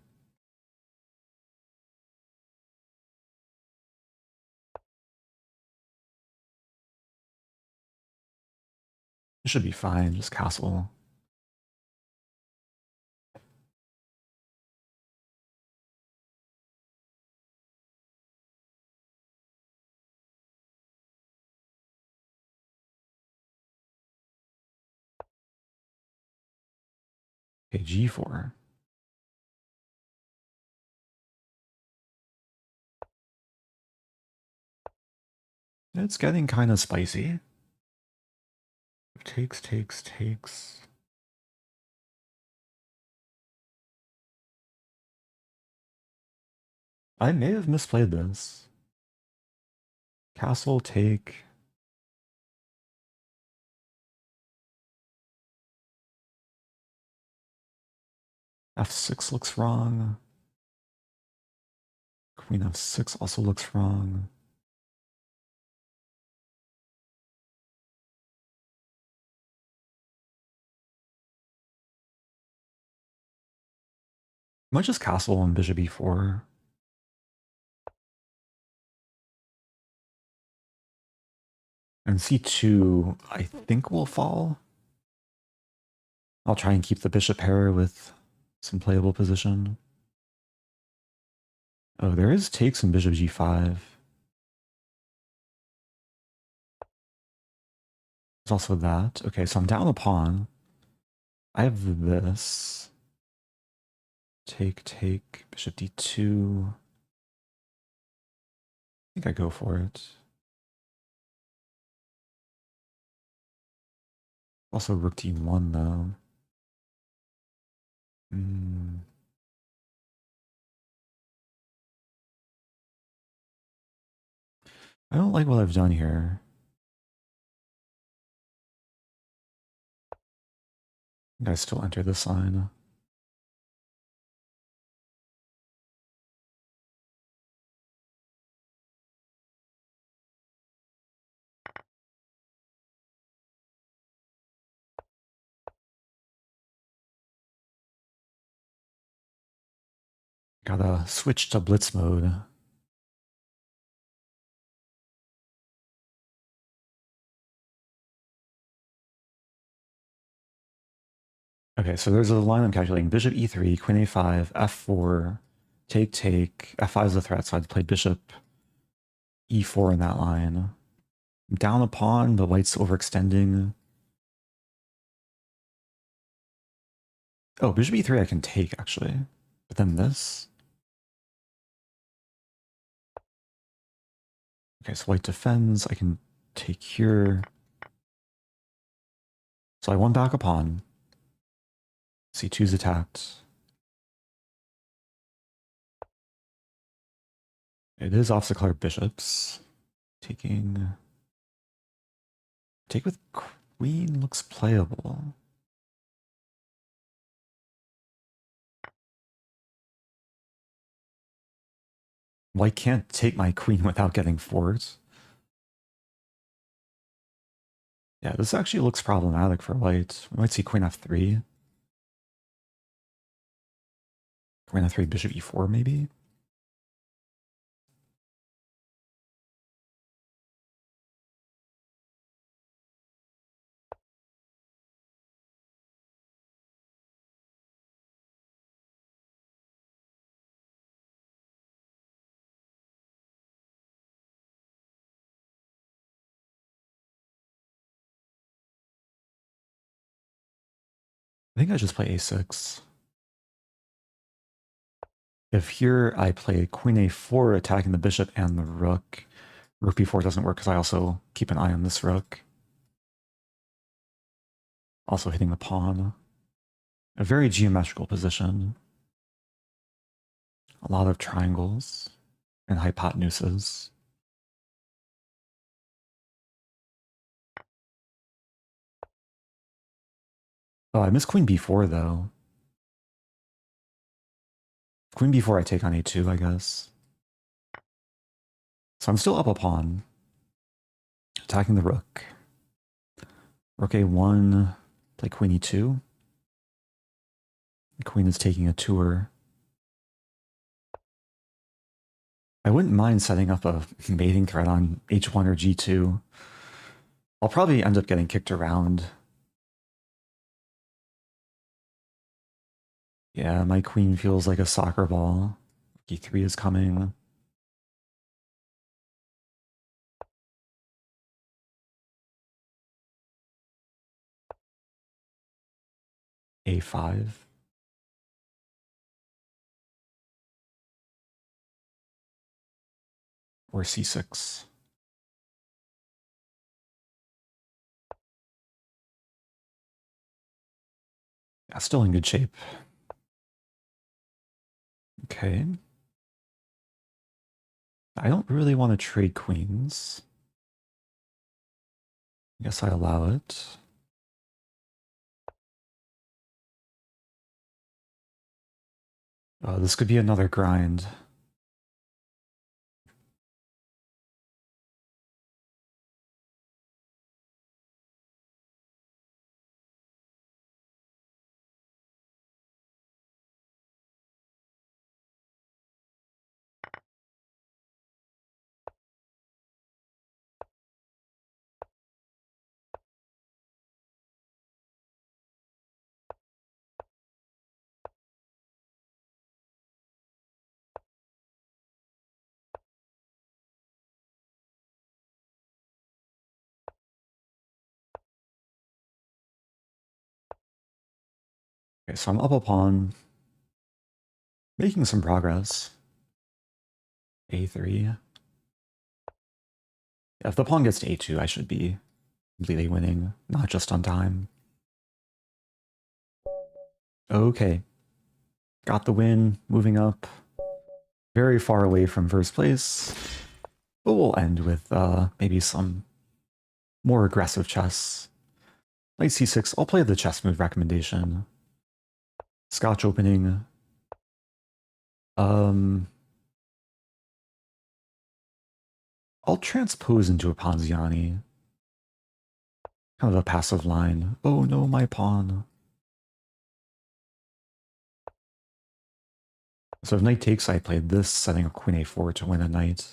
Speaker 1: It should be fine, just castle. Okay, g4. It's getting kind of spicy. Takes, takes, takes. I may have misplayed this. Castle, take. F6 looks wrong. Queen f6 also looks wrong. Might just castle on bishop e4. And c2, I think will fall. I'll try and keep the bishop pair with some playable position. Oh, there is takes on bishop g5. There's also that. Okay, so I'm down a pawn. I have this. Take, take, bishop d2. think I go for it. Also rook d1 though. I don't like what I've done here. I think I still enter this line. Gotta switch to blitz mode. Okay, so there's a line I'm calculating. Bishop e3, queen a5, f4, take, take. f5 is a threat, so I'd play bishop e4 in that line. I'm down a pawn, but white's overextending. Oh, bishop e3 I can take, actually. But then this? Okay, so white defends. I can take here. So I won back a pawn. c2's attacked. It is off the color bishops. Taking... Take with queen looks playable. White can't take my queen without getting forced. Yeah, this actually looks problematic for white. We might see queen f3. Queen f3, bishop e4 maybe? I think I just play a6. If here I play queen a4 attacking the bishop and the rook, rook b4 doesn't work because I also keep an eye on this rook. Also hitting the pawn. A very geometrical position. A lot of triangles and hypotenuses. Oh, I missed queen b4 though. Queen b4 I take on a2, I guess. So I'm still up a pawn. Attacking the rook. Rook a1, play queen e2. The queen is taking a tour. I wouldn't mind setting up a mating threat on h1 or g2. I'll probably end up getting kicked around. Yeah, my queen feels like a soccer ball. e3 is coming. a5. Or c6. Yeah, still in good shape. Okay. I don't really want to trade queens. I guess I allow it. This could be another grind. Okay, so I'm up a pawn. Making some progress. a3. If the pawn gets to a2, I should be completely winning, not just on time. Okay. Got the win, moving up. Very far away from first place. But we'll end with maybe some more aggressive chess. Knight c6, I'll play the chess move recommendation. Scotch opening. I'll transpose into a Ponziani. Kind of a passive line. Oh no, my pawn. So if knight takes, I played this, setting up queen a4 to win a knight.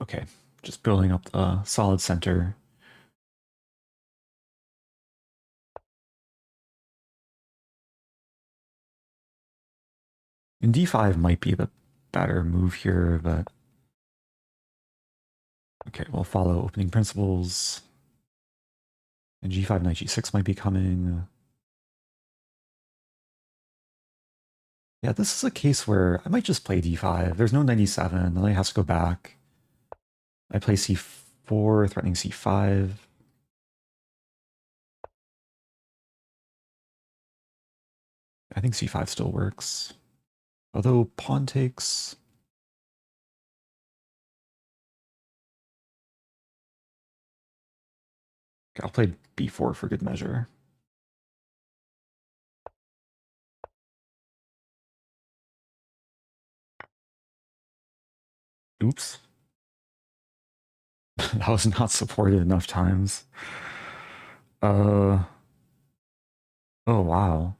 Speaker 1: Okay, just building up the solid center. And d5 might be the better move here, but... Okay, we'll follow opening principles. And g5, knight g6 might be coming. Yeah, this is a case where I might just play d5. There's no knight e7, the knight has to go back. I play c4, threatening c5. I think c5 still works. Although pawn takes... Okay, I'll play b4 for good measure. Oops. That was not supported enough times. Oh, wow.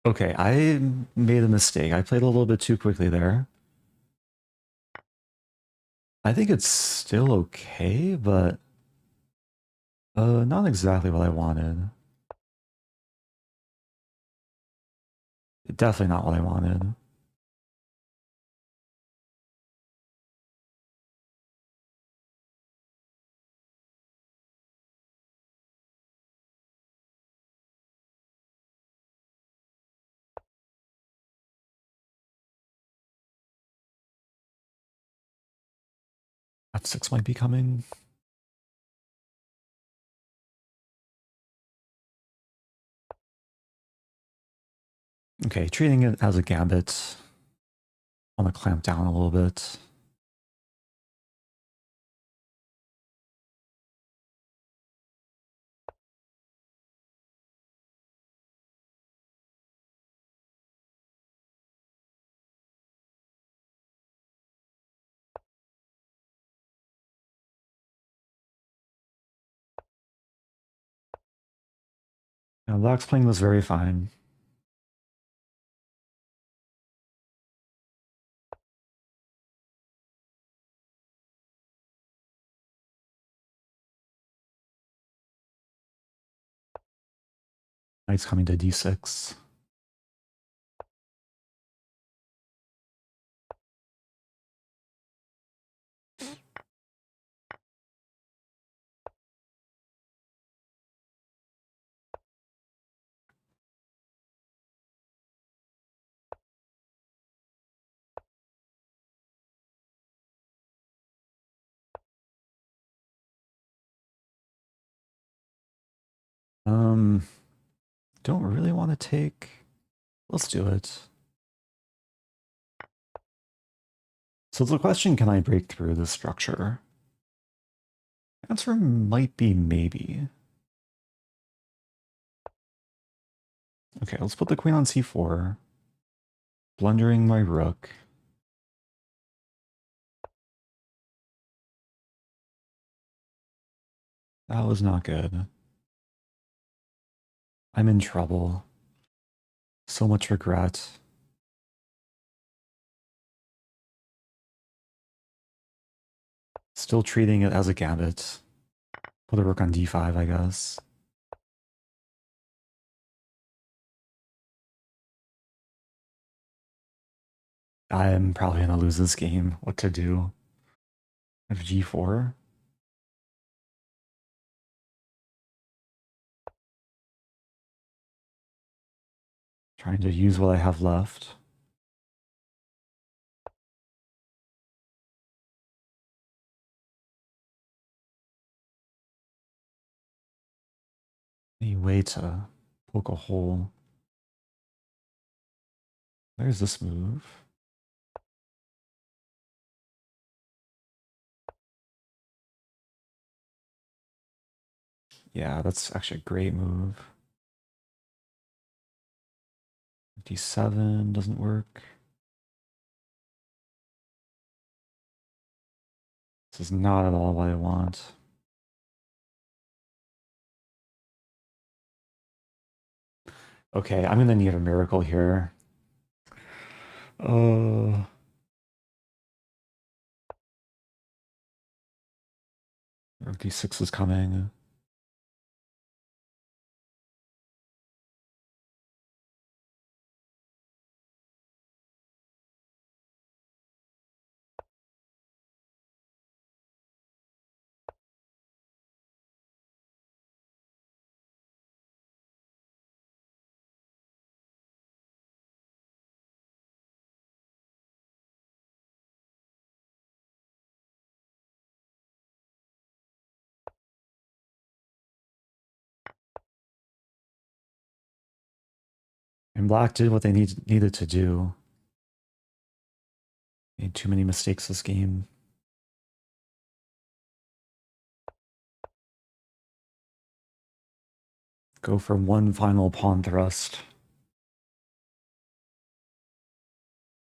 Speaker 1: Okay, I made a mistake. I played a little bit too quickly there. I think it's still okay, but not exactly what I wanted. Definitely not what I wanted. F6 might be coming. Okay, treating it as a gambit. I want to clamp down a little bit. Now, Black's playing this very fine. Knight's coming to d6. Don't really want to take. Let's do it. So the question, can I break through this structure? Answer might be maybe. Okay, let's put the queen on c4. Blundering my rook. That was not good. I'm in trouble. So much regret. Still treating it as a gambit. Put a rook on d5, I guess. I'm probably gonna lose this game. What to do? F g4? Trying to use what I have left. Any way to poke a hole. There's this move. Yeah, that's actually a great move. 57 doesn't work. This is not at all what I want. Okay, I'm gonna need a miracle here. D6 is coming. And black did what they needed to do. Made too many mistakes this game. Go for one final pawn thrust.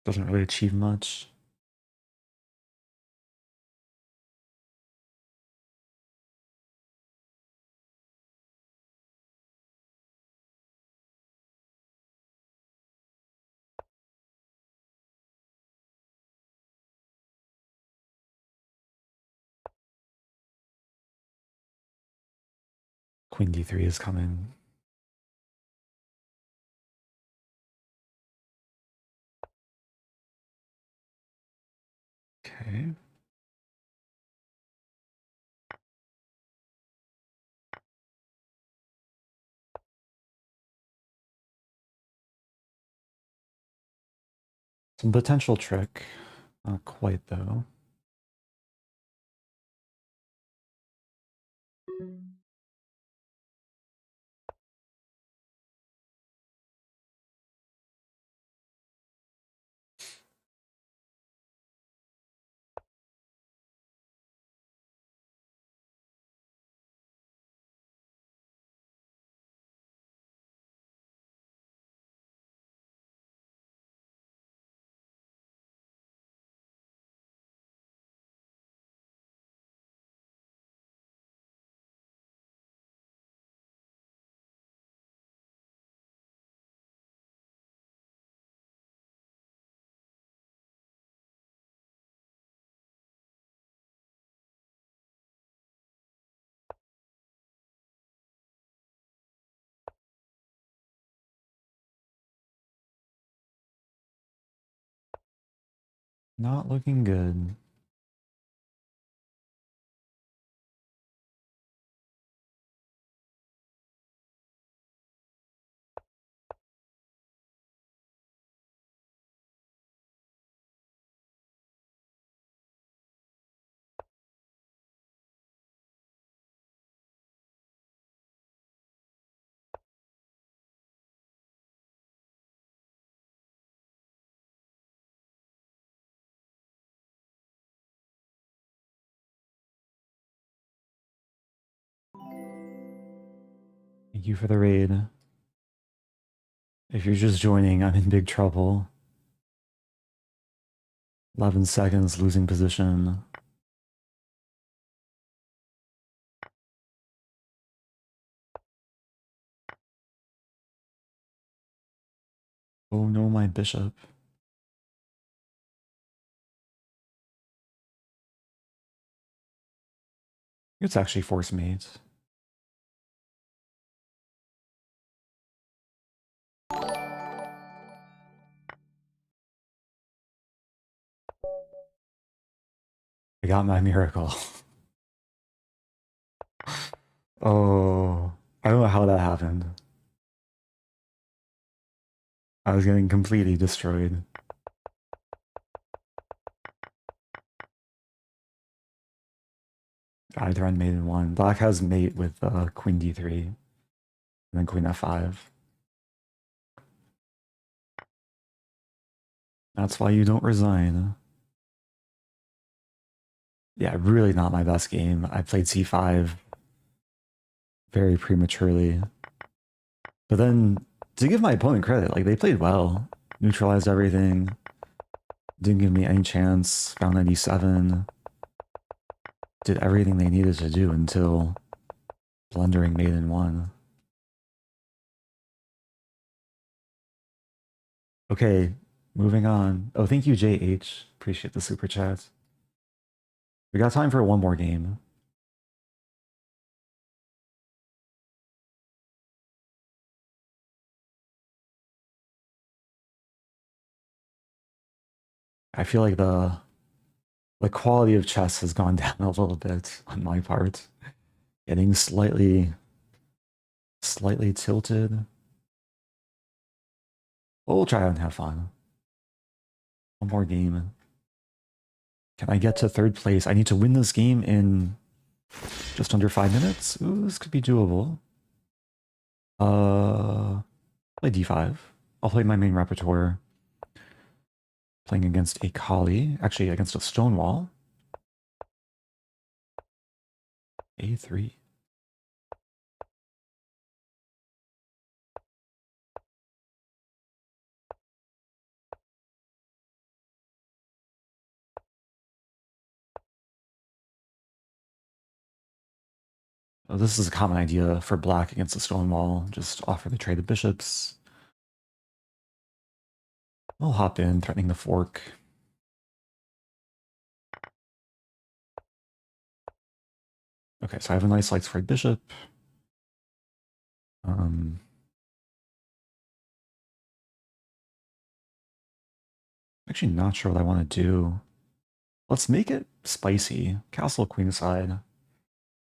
Speaker 1: Doesn't really achieve much. Queen d3 is coming. Okay. Some potential trick. Not quite, though. Not looking good. Thank you for the raid. If you're just joining, I'm in big trouble. 11 seconds, losing position. Oh no, my bishop. It's actually force mate. I got my miracle. Oh, I don't know how that happened. I was getting completely destroyed. Either on mate in 1. Black has mate with queen d3, and then queen f5. That's why you don't resign. Yeah, really not my best game. I played c5 very prematurely. But then, to give my opponent credit, like, they played well. Neutralized everything. Didn't give me any chance. Found 97. Did everything they needed to do until blundering mate in 1. Okay, moving on. Oh, thank you, JH. Appreciate the super chat. We got time for one more game. I feel like the quality of chess has gone down a little bit on my part. Getting slightly tilted. Well, we'll try out and have fun. One more game. Can I get to 3rd place? I need to win this game in just under 5 minutes. Ooh, this could be doable. Play d5. I'll play my main repertoire. Playing against a collie. Actually, against a stone wall. a3. Oh, this is a common idea for black against a stone wall. Just offer to trade the bishops. I'll hop in, threatening the fork. Okay, so I have a nice lights for a bishop. Actually not sure what I want to do. Let's make it spicy. Castle queenside.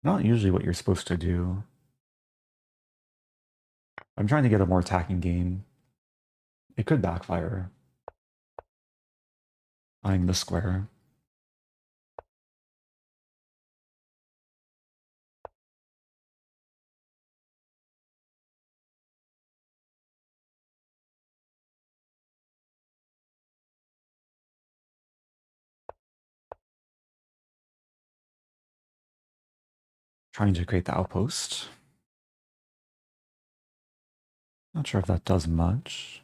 Speaker 1: Not usually what you're supposed to do. I'm trying to get a more attacking game. It could backfire. Eyeing the square. Trying to create the outpost. Not sure if that does much.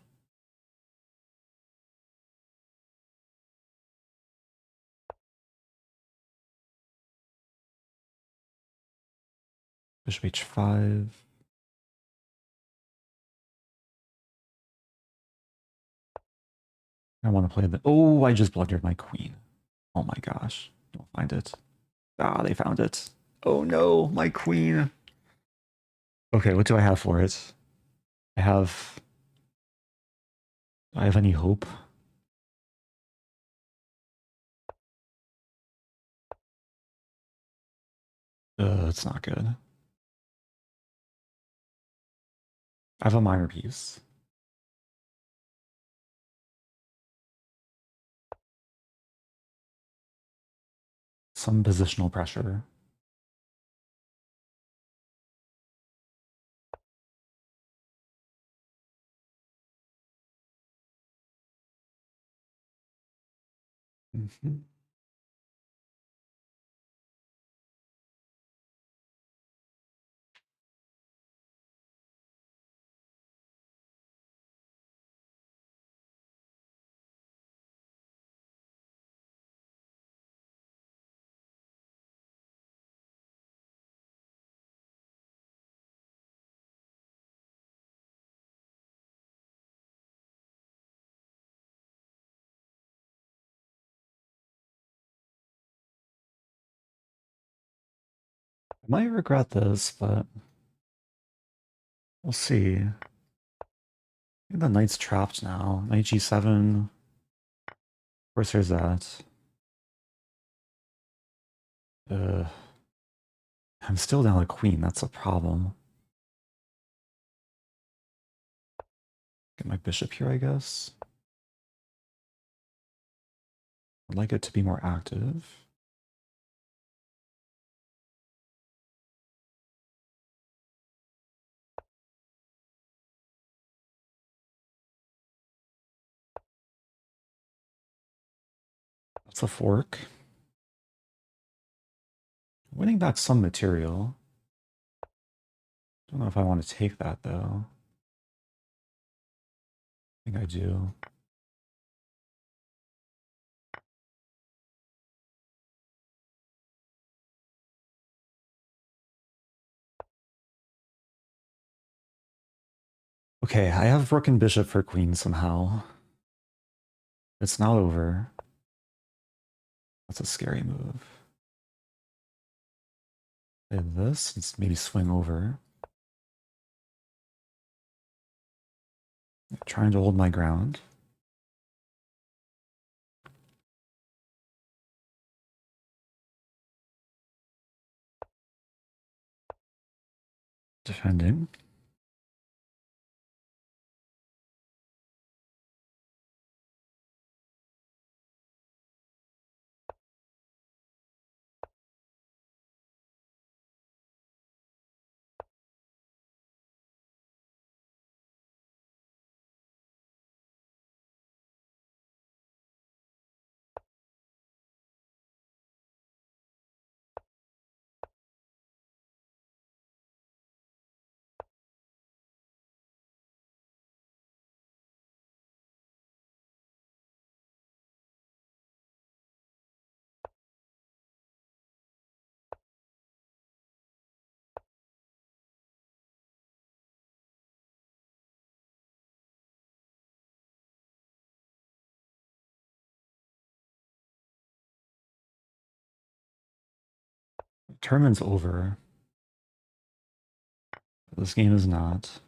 Speaker 1: Bishop h5. I want to play the... Oh, I just blundered my queen. Oh my gosh. Don't find it. Ah, they found it. Oh no, my queen. Okay, what do I have for it? I have... Do I have any hope? It's not good. I have a minor piece. Some positional pressure. I might regret this, but we'll see. I think the knight's trapped now. Knight g7. Of course there's that. I'm still down a queen, that's a problem. Get my bishop here, I guess. I'd like it to be more active. That's a fork. Winning back some material. Don't know if I want to take that, though. I think I do. Okay, I have rook and bishop for queen somehow. It's not over. That's a scary move. Play this, let's maybe swing over. Trying to hold my ground. Defending. Tournament's over. This game is not.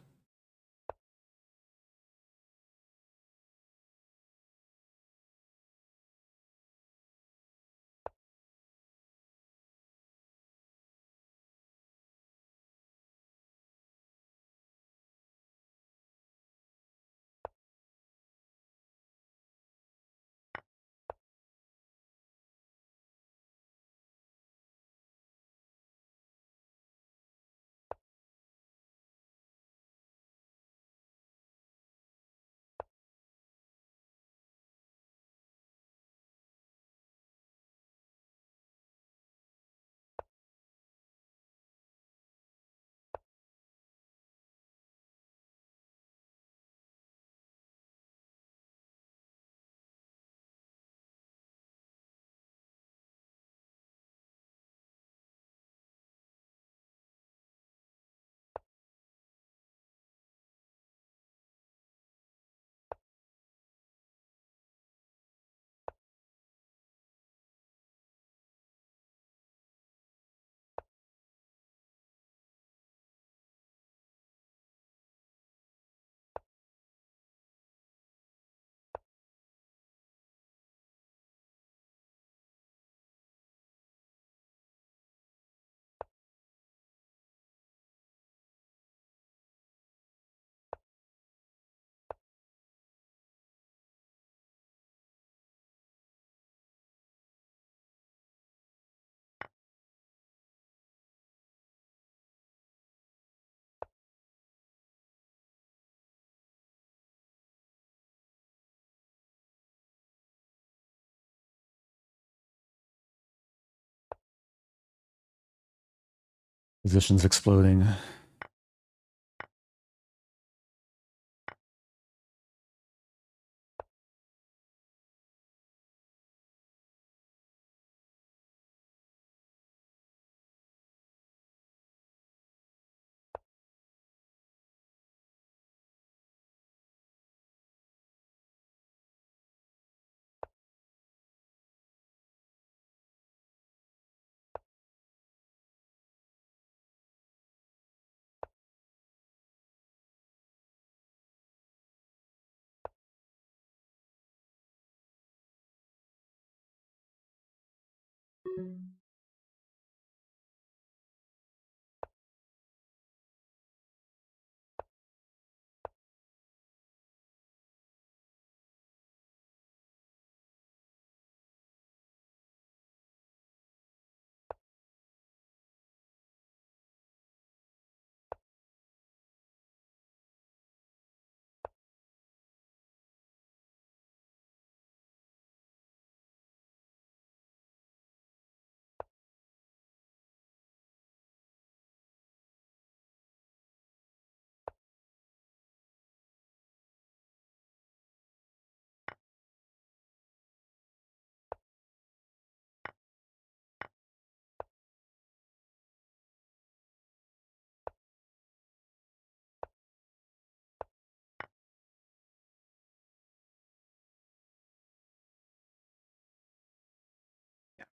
Speaker 1: Position's exploding.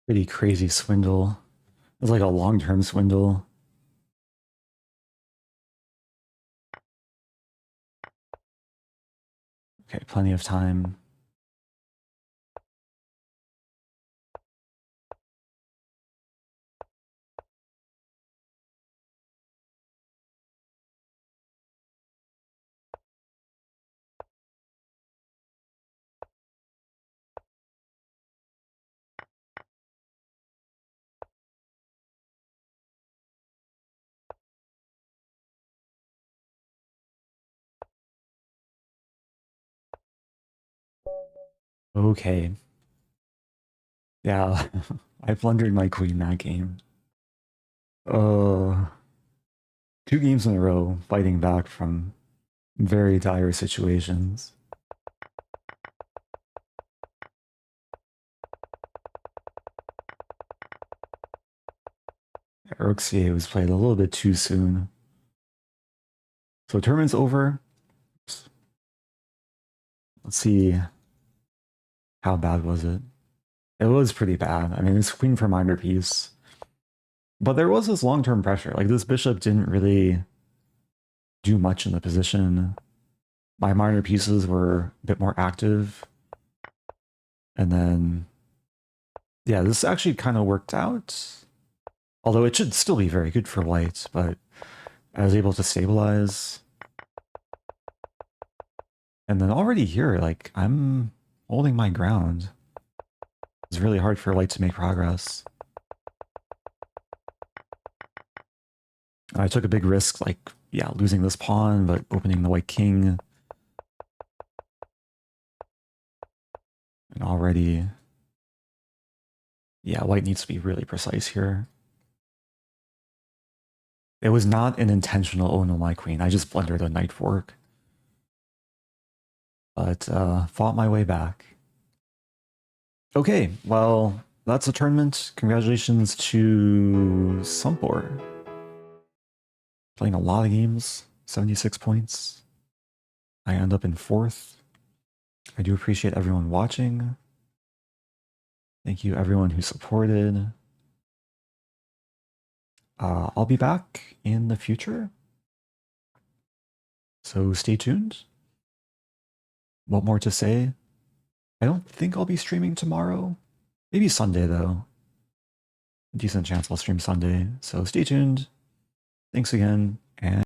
Speaker 1: Pretty crazy swindle. It's like a long-term swindle. Okay, plenty of time. Okay. Yeah, I blundered my queen that game. Uh, 2 games in a row fighting back from very dire situations. Rook C8 was played a little bit too soon. So tournament's over. Let's see, how bad was it? It was pretty bad. I mean, it's queen for minor piece. But there was this long-term pressure. Like, this bishop didn't really do much in the position. My minor pieces were a bit more active. And then, yeah, this actually kind of worked out. Although it should still be very good for white, but I was able to stabilize. And then already here, like, I'm holding my ground. It's really hard for white to make progress. I took a big risk, like, yeah, losing this pawn, but opening the white king. And already, yeah, white needs to be really precise here. It was not an intentional, oh no, my queen. I just blundered a knight fork. But fought my way back. Okay, well, that's a tournament. Congratulations to Sumpor. Playing a lot of games, 76 points. I end up in 4th. I do appreciate everyone watching. Thank you everyone who supported. I'll be back in the future. So stay tuned. What more to say? I don't think I'll be streaming tomorrow. Maybe Sunday, though. Decent chance I'll stream Sunday. So stay tuned. Thanks again, and